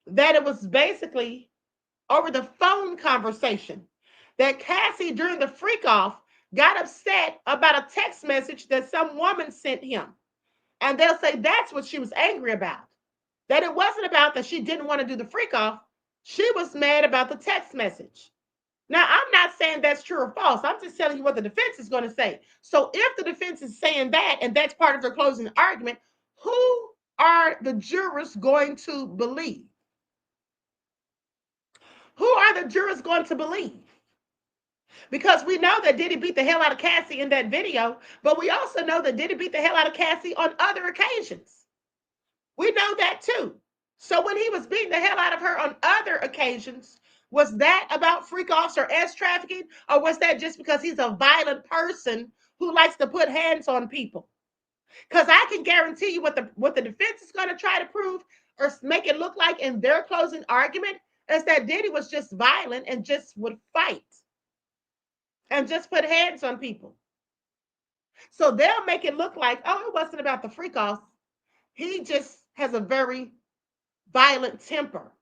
That it was basically over the phone conversation. That Cassie during the freak off got upset about a text message that some woman sent him. And they'll say that's what she was angry about. That it wasn't about that she didn't want to do the freak off. She was mad about the text message. Now, I'm not saying that's true or false. I'm just telling you what the defense is going to say. So if the defense is saying that, and that's part of their closing argument, who are the jurors going to believe? Who are the jurors going to believe? Because we know that Diddy beat the hell out of Cassie in that video, but we also know that Diddy beat the hell out of Cassie on other occasions. We know that too. So when he was beating the hell out of her on other occasions, was that about freak offs or S trafficking? Or was that just because he's a violent person who likes to put hands on people? Because I can guarantee you what the defense is going to try to prove or make it look like in their closing argument is that Diddy was just violent and just would fight and just put hands on people. So they'll make it look like, oh, it wasn't about the freak offs. He just has a very violent temper.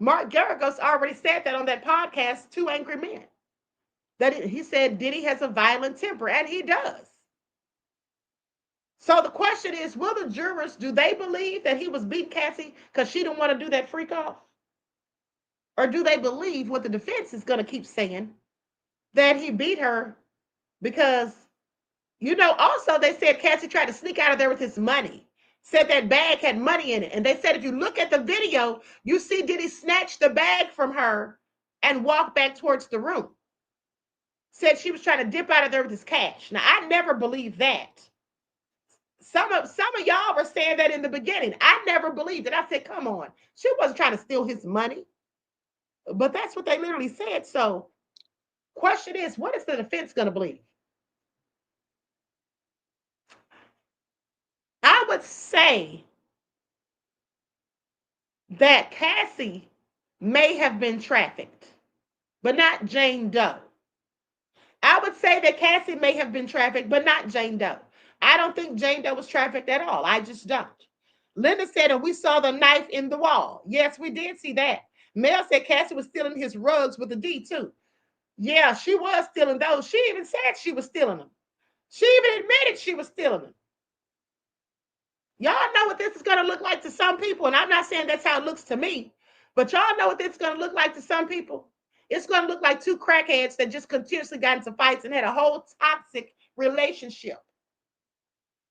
Mark Garagos already said that on that podcast, Two Angry Men. He said Diddy has a violent temper, and he does. So the question is, will the jurors, do they believe that he was beating Cassie because she didn't want to do that freak off? Or do they believe what the defense is going to keep saying, that he beat her because, also they said Cassie tried to sneak out of there with his money. Said that bag had money in it. And they said if you look at the video, you see Diddy snatch the bag from her and walk back towards the room. Said she was trying to dip out of there with his cash. Now, I never believed that. Some of y'all were saying that in the beginning. I never believed it. I said, come on. She wasn't trying to steal his money. But that's what they literally said. So, question is, what is the defense going to believe? I would say that Cassie may have been trafficked, but not Jane Doe. I would say that Cassie may have been trafficked, but not Jane Doe. I don't think Jane Doe was trafficked at all. I just don't. Linda said, and we saw the knife in the wall. Yes, we did see that. Mel said Cassie was stealing his rugs with a D too. Yeah, she was stealing those. She even said she was stealing them. She even admitted she was stealing them. Y'all know what this is going to look like to some people, and I'm not saying that's how it looks to me, but y'all know what this is going to look like to some people. It's going to look like two crackheads that just continuously got into fights and had a whole toxic relationship.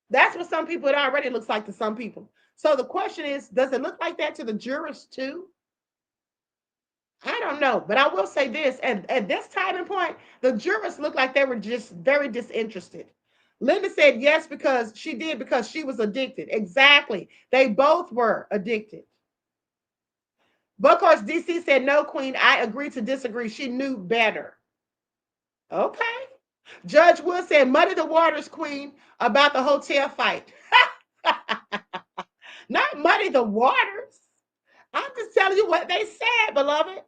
That's what some people, it already looks like to some people. So the question is, does it look like that to the jurors too? I don't know, but I will say this, at this time and point, the jurors look like they were just very disinterested. Linda said yes, because she was addicted. Exactly. They both were addicted. But of course, DC said, no, Queen, I agree to disagree. She knew better. Okay. Judge Wood said, muddy the waters, Queen, about the hotel fight. Not muddy the waters. I'm just telling you what they said, beloved.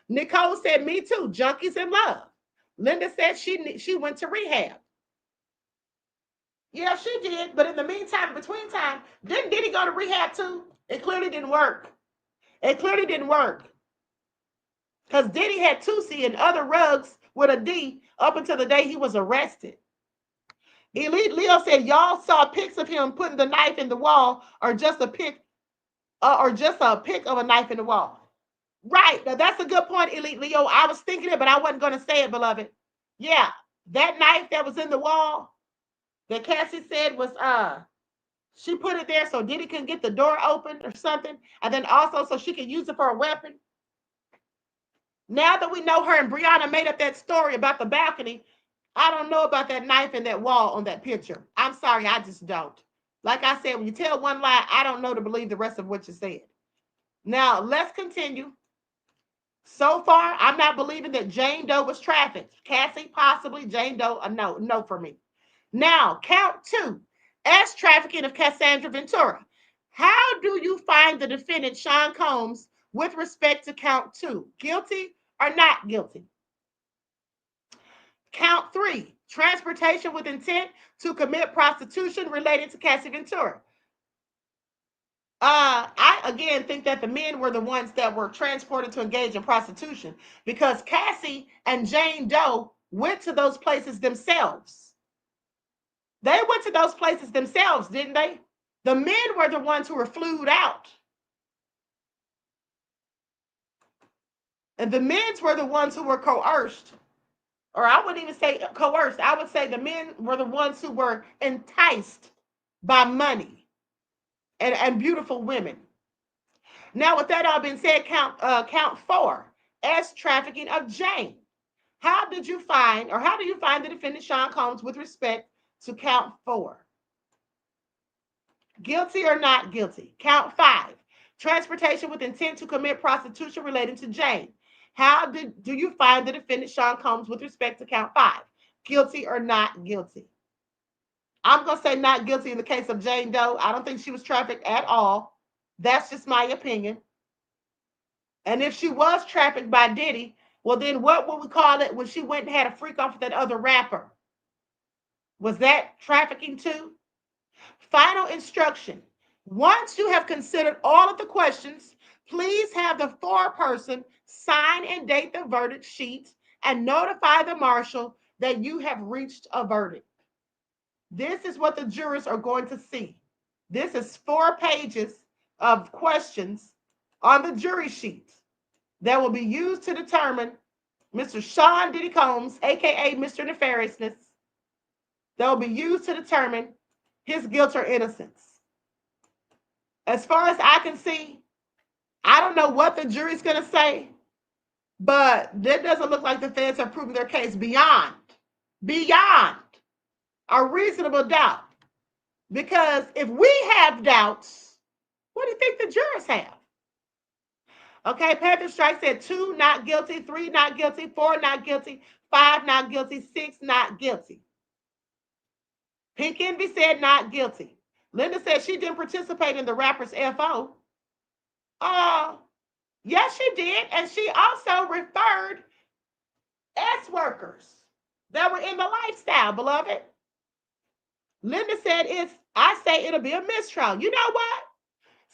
Nicole said, me too, junkies in love. Linda said she went to rehab. Yeah, she did. But in the meantime, between time, didn't Diddy go to rehab too? It clearly didn't work. It clearly didn't work. Because Diddy had Tusi and other rugs with a D up until the day he was arrested. Elite Leo said, y'all saw pics of him putting the knife in the wall, or just a pic of a knife in the wall. Right. Now that's a good point, Elite Leo. I was thinking it, but I wasn't going to say it, beloved. Yeah, that knife that was in the wall that Cassie said was she put it there so Diddy couldn't get the door open or something, and then also so she could use it for a weapon. Now that we know her and Brianna made up that story about the balcony, I don't know about that knife in that wall on that picture. I'm sorry, I just don't. Like I said, when you tell one lie, I don't know to believe the rest of what you said. Now, let's continue. So far, I'm not believing that Jane Doe was trafficked. Cassie, possibly. Jane Doe, no for me. Now, count 2. S trafficking of Cassandra Ventura. How do you find the defendant, Sean Combs, with respect to count 2? Guilty or not guilty? Count 3. transportation with intent to commit prostitution related to Cassie Ventura. I again think that the men were the ones that were transported to engage in prostitution because Cassie and Jane Doe went to those places themselves. They went to those places themselves, didn't they? The men were the ones who were flued out. And the men were the ones who were coerced. Or I wouldn't even say coerced. I would say the men were the ones who were enticed by money and beautiful women. Now, with that all being said, count 4 as trafficking of Jane. How do you find the defendant Sean Combs with respect to count 4? Guilty or not guilty? Count 5, transportation with intent to commit prostitution relating to Jane. How do you find the defendant Sean Combs with respect to count 5? Guilty or not guilty? I'm going to say not guilty in the case of Jane Doe. I don't think she was trafficked at all. That's just my opinion. And if she was trafficked by Diddy, well, then what would we call it when she went and had a freak off with that other rapper? Was that trafficking too? Final instruction. Once you have considered all of the questions, please have the foreperson sign and date the verdict sheet and notify the marshal that you have reached a verdict. This is what the jurors are going to see. This is 4 pages of questions on the jury sheet that will be used to determine Mr. Sean Diddy Combs, aka Mr. Nefariousness, that will be used to determine his guilt or innocence. As far as I can see, I don't know what the jury's going to say, but that doesn't look like the feds have proven their case beyond a reasonable doubt. Because if we have doubts, what do you think the jurors have? Okay, Panther Strike said 2 not guilty, 3 not guilty, 4 not guilty, 5 not guilty, 6 not guilty. Pink Envy said not guilty. Linda said she didn't participate in the rapper's FO. Yes, she did. And she also referred S workers that were in the lifestyle, beloved. Linda said I say it'll be a mistrial. You know what?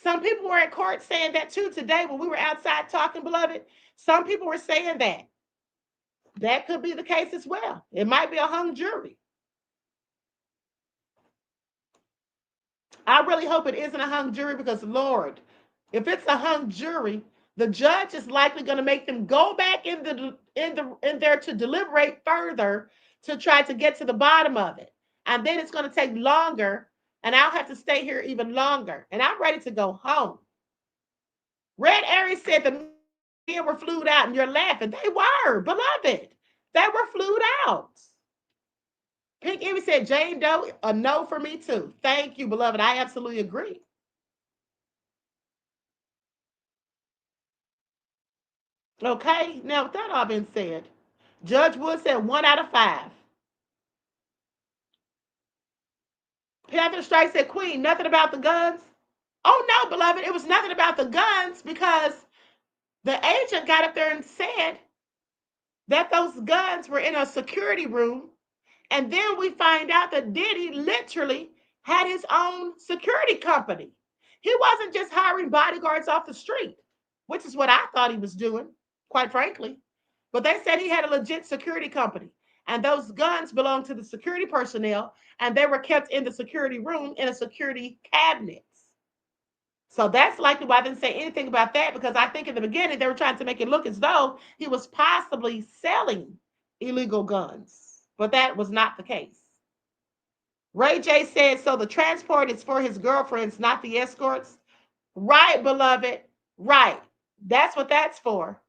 Some people were in court saying that too today when we were outside talking, beloved. Some people were saying that. That could be the case as well. It might be a hung jury. I really hope it isn't a hung jury because, Lord, if it's a hung jury, the judge is likely going to make them go back in there to deliberate further to try to get to the bottom of it. And then it's going to take longer, and I'll have to stay here even longer. And I'm ready to go home. Red Aries said the men were flued out, and you're laughing. They were, beloved. They were flued out. Pink Amy said, Jane Doe, a no for me too. Thank you, beloved. I absolutely agree. Okay, now with that all being said, Judge Wood said 1 out of 5. Panther Strike said, Queen, nothing about the guns? Oh, no, beloved, it was nothing about the guns because the agent got up there and said that those guns were in a security room. And then we find out that Diddy literally had his own security company. He wasn't just hiring bodyguards off the street, which is what I thought he was doing, quite frankly. But they said he had a legit security company. And those guns belonged to the security personnel, and they were kept in the security room in a security cabinet. So that's likely why I didn't say anything about that, because I think in the beginning they were trying to make it look as though he was possibly selling illegal guns. But that was not the case. Ray J said, so the transport is for his girlfriends, not the escorts. Right, beloved. Right. That's what that's for.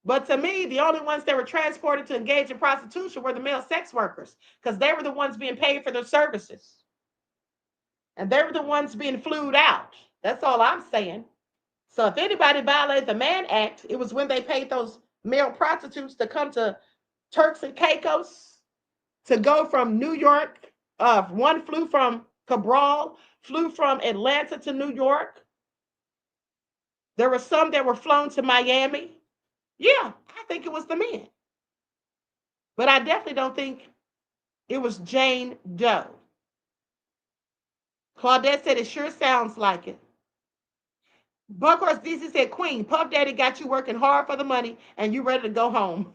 But to me, the only ones that were transported to engage in prostitution were the male sex workers, because they were the ones being paid for their services. And they were the ones being flued out. That's all I'm saying. So if anybody violated the Mann Act, it was when they paid those male prostitutes to come to Turks and Caicos, to go from New York. One flew from Cabral, flew from Atlanta to New York. There were some that were flown to Miami. Yeah, I think it was the men. But I definitely don't think It was Jane Doe. Claudette said it sure sounds like it. Buckhorse DC said, Queen, Puff Daddy got you working hard for the money and you ready to go home.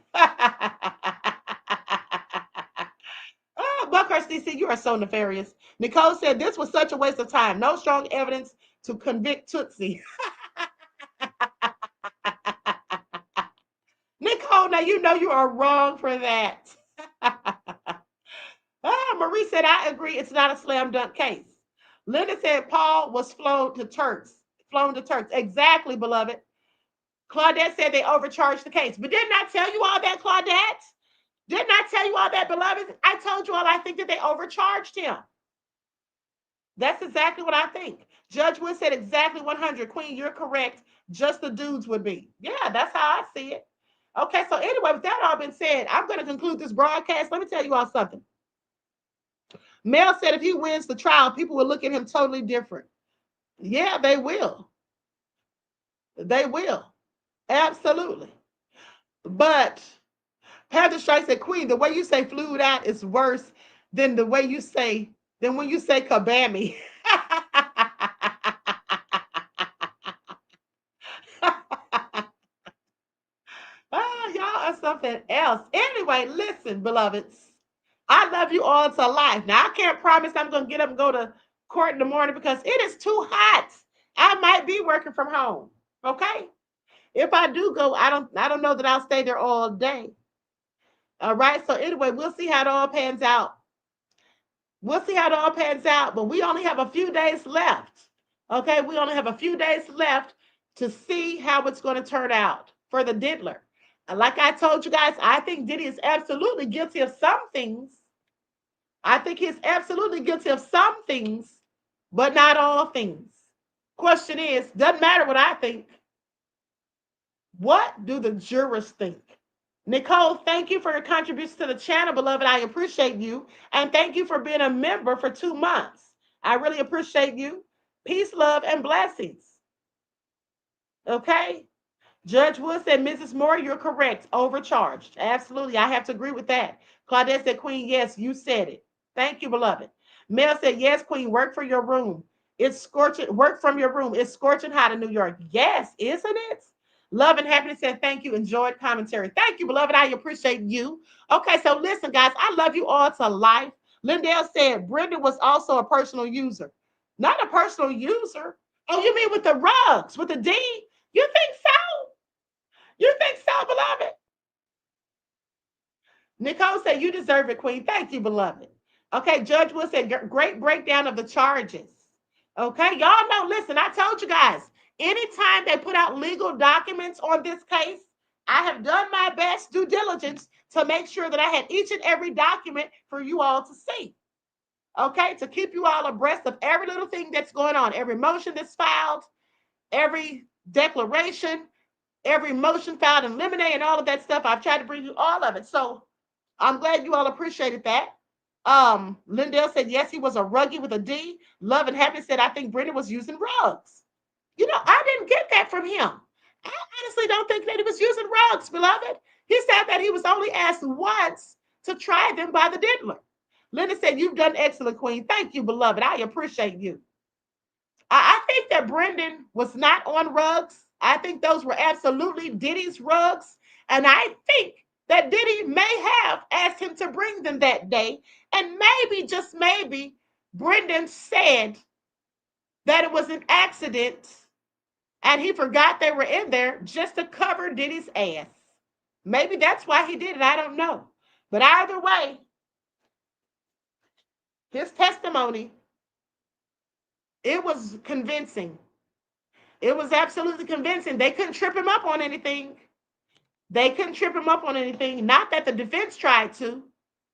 Oh, Buckhurst DC, you are so nefarious. Nicole said this was such a waste of time. No strong evidence to convict Tootsie. Nicole, now you know you are wrong for that. Marie said, I agree. It's not a slam dunk case. Linda said Paul was flown to Turks. Flown to Turks. Exactly, beloved. Claudette said they overcharged the case. But didn't I tell you all that, Claudette? Didn't I tell you all that, beloved? I told you all I think that they overcharged him. That's exactly what I think. Judge Wood said exactly 100. Queen, you're correct. Just the dudes would be. Yeah, that's how I see it. Okay, so anyway, with that all been said, I'm going to conclude this broadcast. Let me tell you all something. Mel said if he wins the trial, people will look at him totally different. Yeah, they will. They will. Absolutely. But Heather Strike said, Queen, the way you say flued out is worse than the way you say, than when you say kabammy. Oh, y'all are something else. Anyway, listen, beloveds. I love you all to life. Now, I can't promise I'm going to get up and go to court in the morning because it is too hot. I might be working from home. Okay? If I do go, I don't know that I'll stay there all day. All right. So anyway, we'll see how it all pans out. We'll see how it all pans out. But we only have a few days left. Okay, we only have a few days left to see how it's going to turn out for the diddler. And like I told you guys, I think Diddy is absolutely guilty of some things. I think he's absolutely guilty of some things, but not all things. Question is, doesn't matter what I think. What do the jurors think? Nicole, thank you for your contribution to the channel, beloved. I appreciate you. And thank you for being a member for 2 months. I really appreciate you. Peace, love, and blessings. Okay? Judge Wood said, Mrs. Moore, you're correct. Overcharged. Absolutely. I have to agree with that. Claudette said, Queen, yes, you said it. Thank you, beloved. Mel said, yes, Queen, work for your room. It's scorching. Work from your room. It's scorching hot in New York. Yes, isn't it? Love and happiness said, thank you. Enjoyed commentary. Thank you, beloved. I appreciate you. Okay, so listen, guys, I love you all to life. Lindell said, Brenda was also a personal user. Not a personal user. Oh, you mean with the rugs, with the D? You think so? You think so, beloved? Nicole said, you deserve it, Queen. Thank you, beloved. Okay, Judge Wood said, great breakdown of the charges. Okay, y'all know, listen, I told you guys, anytime they put out legal documents on this case, I have done my best due diligence to make sure that I had each and every document for you all to see. Okay, to keep you all abreast of every little thing that's going on, every motion that's filed, every declaration, every motion filed in limine and all of that stuff. I've tried to bring you all of it. So I'm glad you all appreciated that. Lindell said, yes, he was a ruggie with a D. Love and Happiness said, I think Brendan was using rugs. You know, I didn't get that from him. I honestly don't think that he was using rugs, beloved. He said that he was only asked once to try them by the diddler. Linda said, you've done excellent, Queen. Thank you, beloved. I appreciate you. I think that Brendan was not on rugs. I think those were absolutely Diddy's rugs. And I think that Diddy may have asked him to bring them that day. And maybe, just maybe, Brendan said that it was an accident and he forgot they were in there just to cover Diddy's ass. Maybe that's why he did it. I don't know. But either way, his testimony, it was convincing. It was absolutely convincing. They couldn't trip him up on anything. They couldn't trip him up on anything. Not that the defense tried to,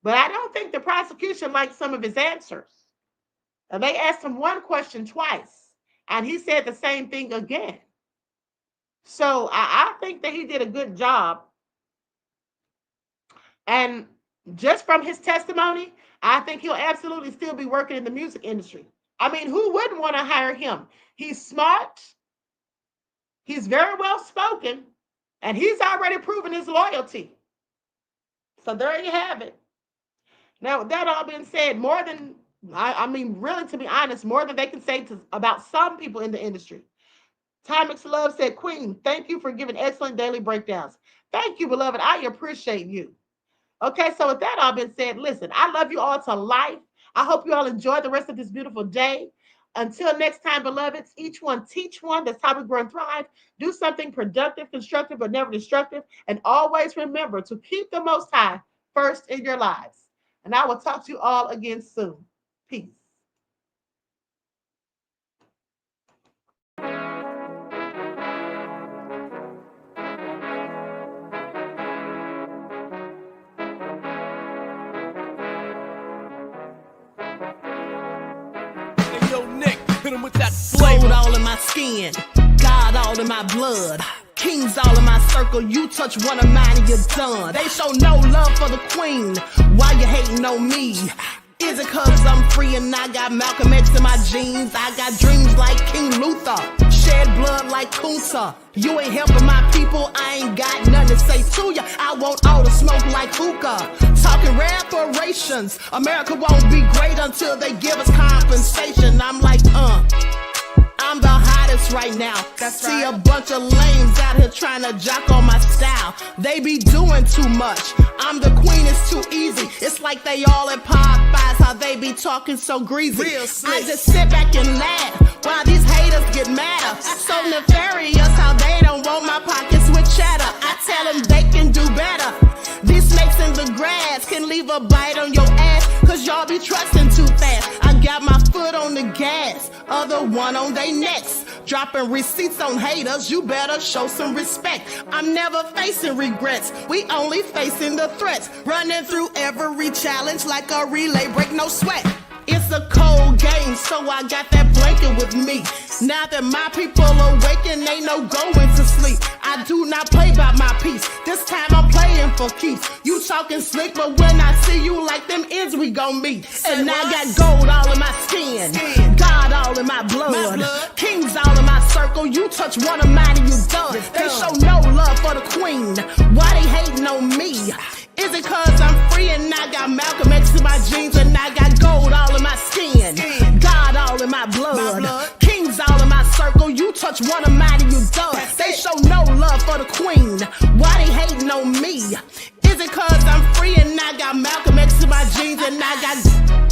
but I don't think the prosecution liked some of his answers. And they asked him one question twice, and he said the same thing again. So I think that he did a good job. And just from his testimony, I think he'll absolutely still be working in the music industry. I mean, who wouldn't want to hire him? He's smart. He's very well spoken. And he's already proven his loyalty. So there you have it. Now, with that all being said, more than, I mean, really, to be honest, more than they can say about some people in the industry. Timex Love said, Queen, thank you for giving excellent daily breakdowns. Thank you, beloved. I appreciate you. Okay, so with that all been said, listen, I love you all to life. I hope you all enjoy the rest of this beautiful day. Until next time, beloveds, each one teach one. That's how we grow and thrive. Do something productive, constructive, but never destructive. And always remember to keep the Most High first in your lives. And I will talk to you all again soon. Peace. With that flavor all in my skin, God all in my blood, kings all in my circle. You touch one of mine and you're done. They show no love for the queen. Why you hating on me? Is it cause I'm free and I got Malcolm X in my jeans? I got dreams like King Luther, shed blood like Kunta. You ain't helping my people, I ain't got nothing to say to ya. I want all the smoke like hookah. Talking reparations, America won't be great until they give us compensation. I'm like, I'm the hottest right now. That's See right. A bunch of lames out here trying to jock on my style. They be doing too much. I'm the queen, it's too easy. It's like they all at Popeyes, how they be talking so greasy. I just sit back and laugh while these haters get madder. So nefarious how they don't want my pockets with cheddar. I tell them they can do better. These snakes in the grass can leave a bite on your ass, cause y'all be trusting too fast. I got my foot on the gas, other one on they necks. Dropping receipts on haters, you better show some respect. I'm never facing regrets, we only facing the threats. Running through every challenge like a relay, break no sweat. It's a cold game, so I got that blanket with me. Now that my people awaken, ain't no going to sleep. I do not play by my piece, this time I'm playing for keeps. You talking slick, but when I see you like them ends, we gon' meet. And I got gold all in my skin, God all in my blood, kings all in my circle. You touch one of mine and you done. They show no love for the queen. Why they hating on me? Is it cause I'm free and I got Malcolm X in my jeans and I got gold all in my skin, God all in my blood, kings all in my circle. You touch one of mine and you done. They show no love for the queen. Why they hating on me? Is it cause I'm free and I got Malcolm X in my jeans and I got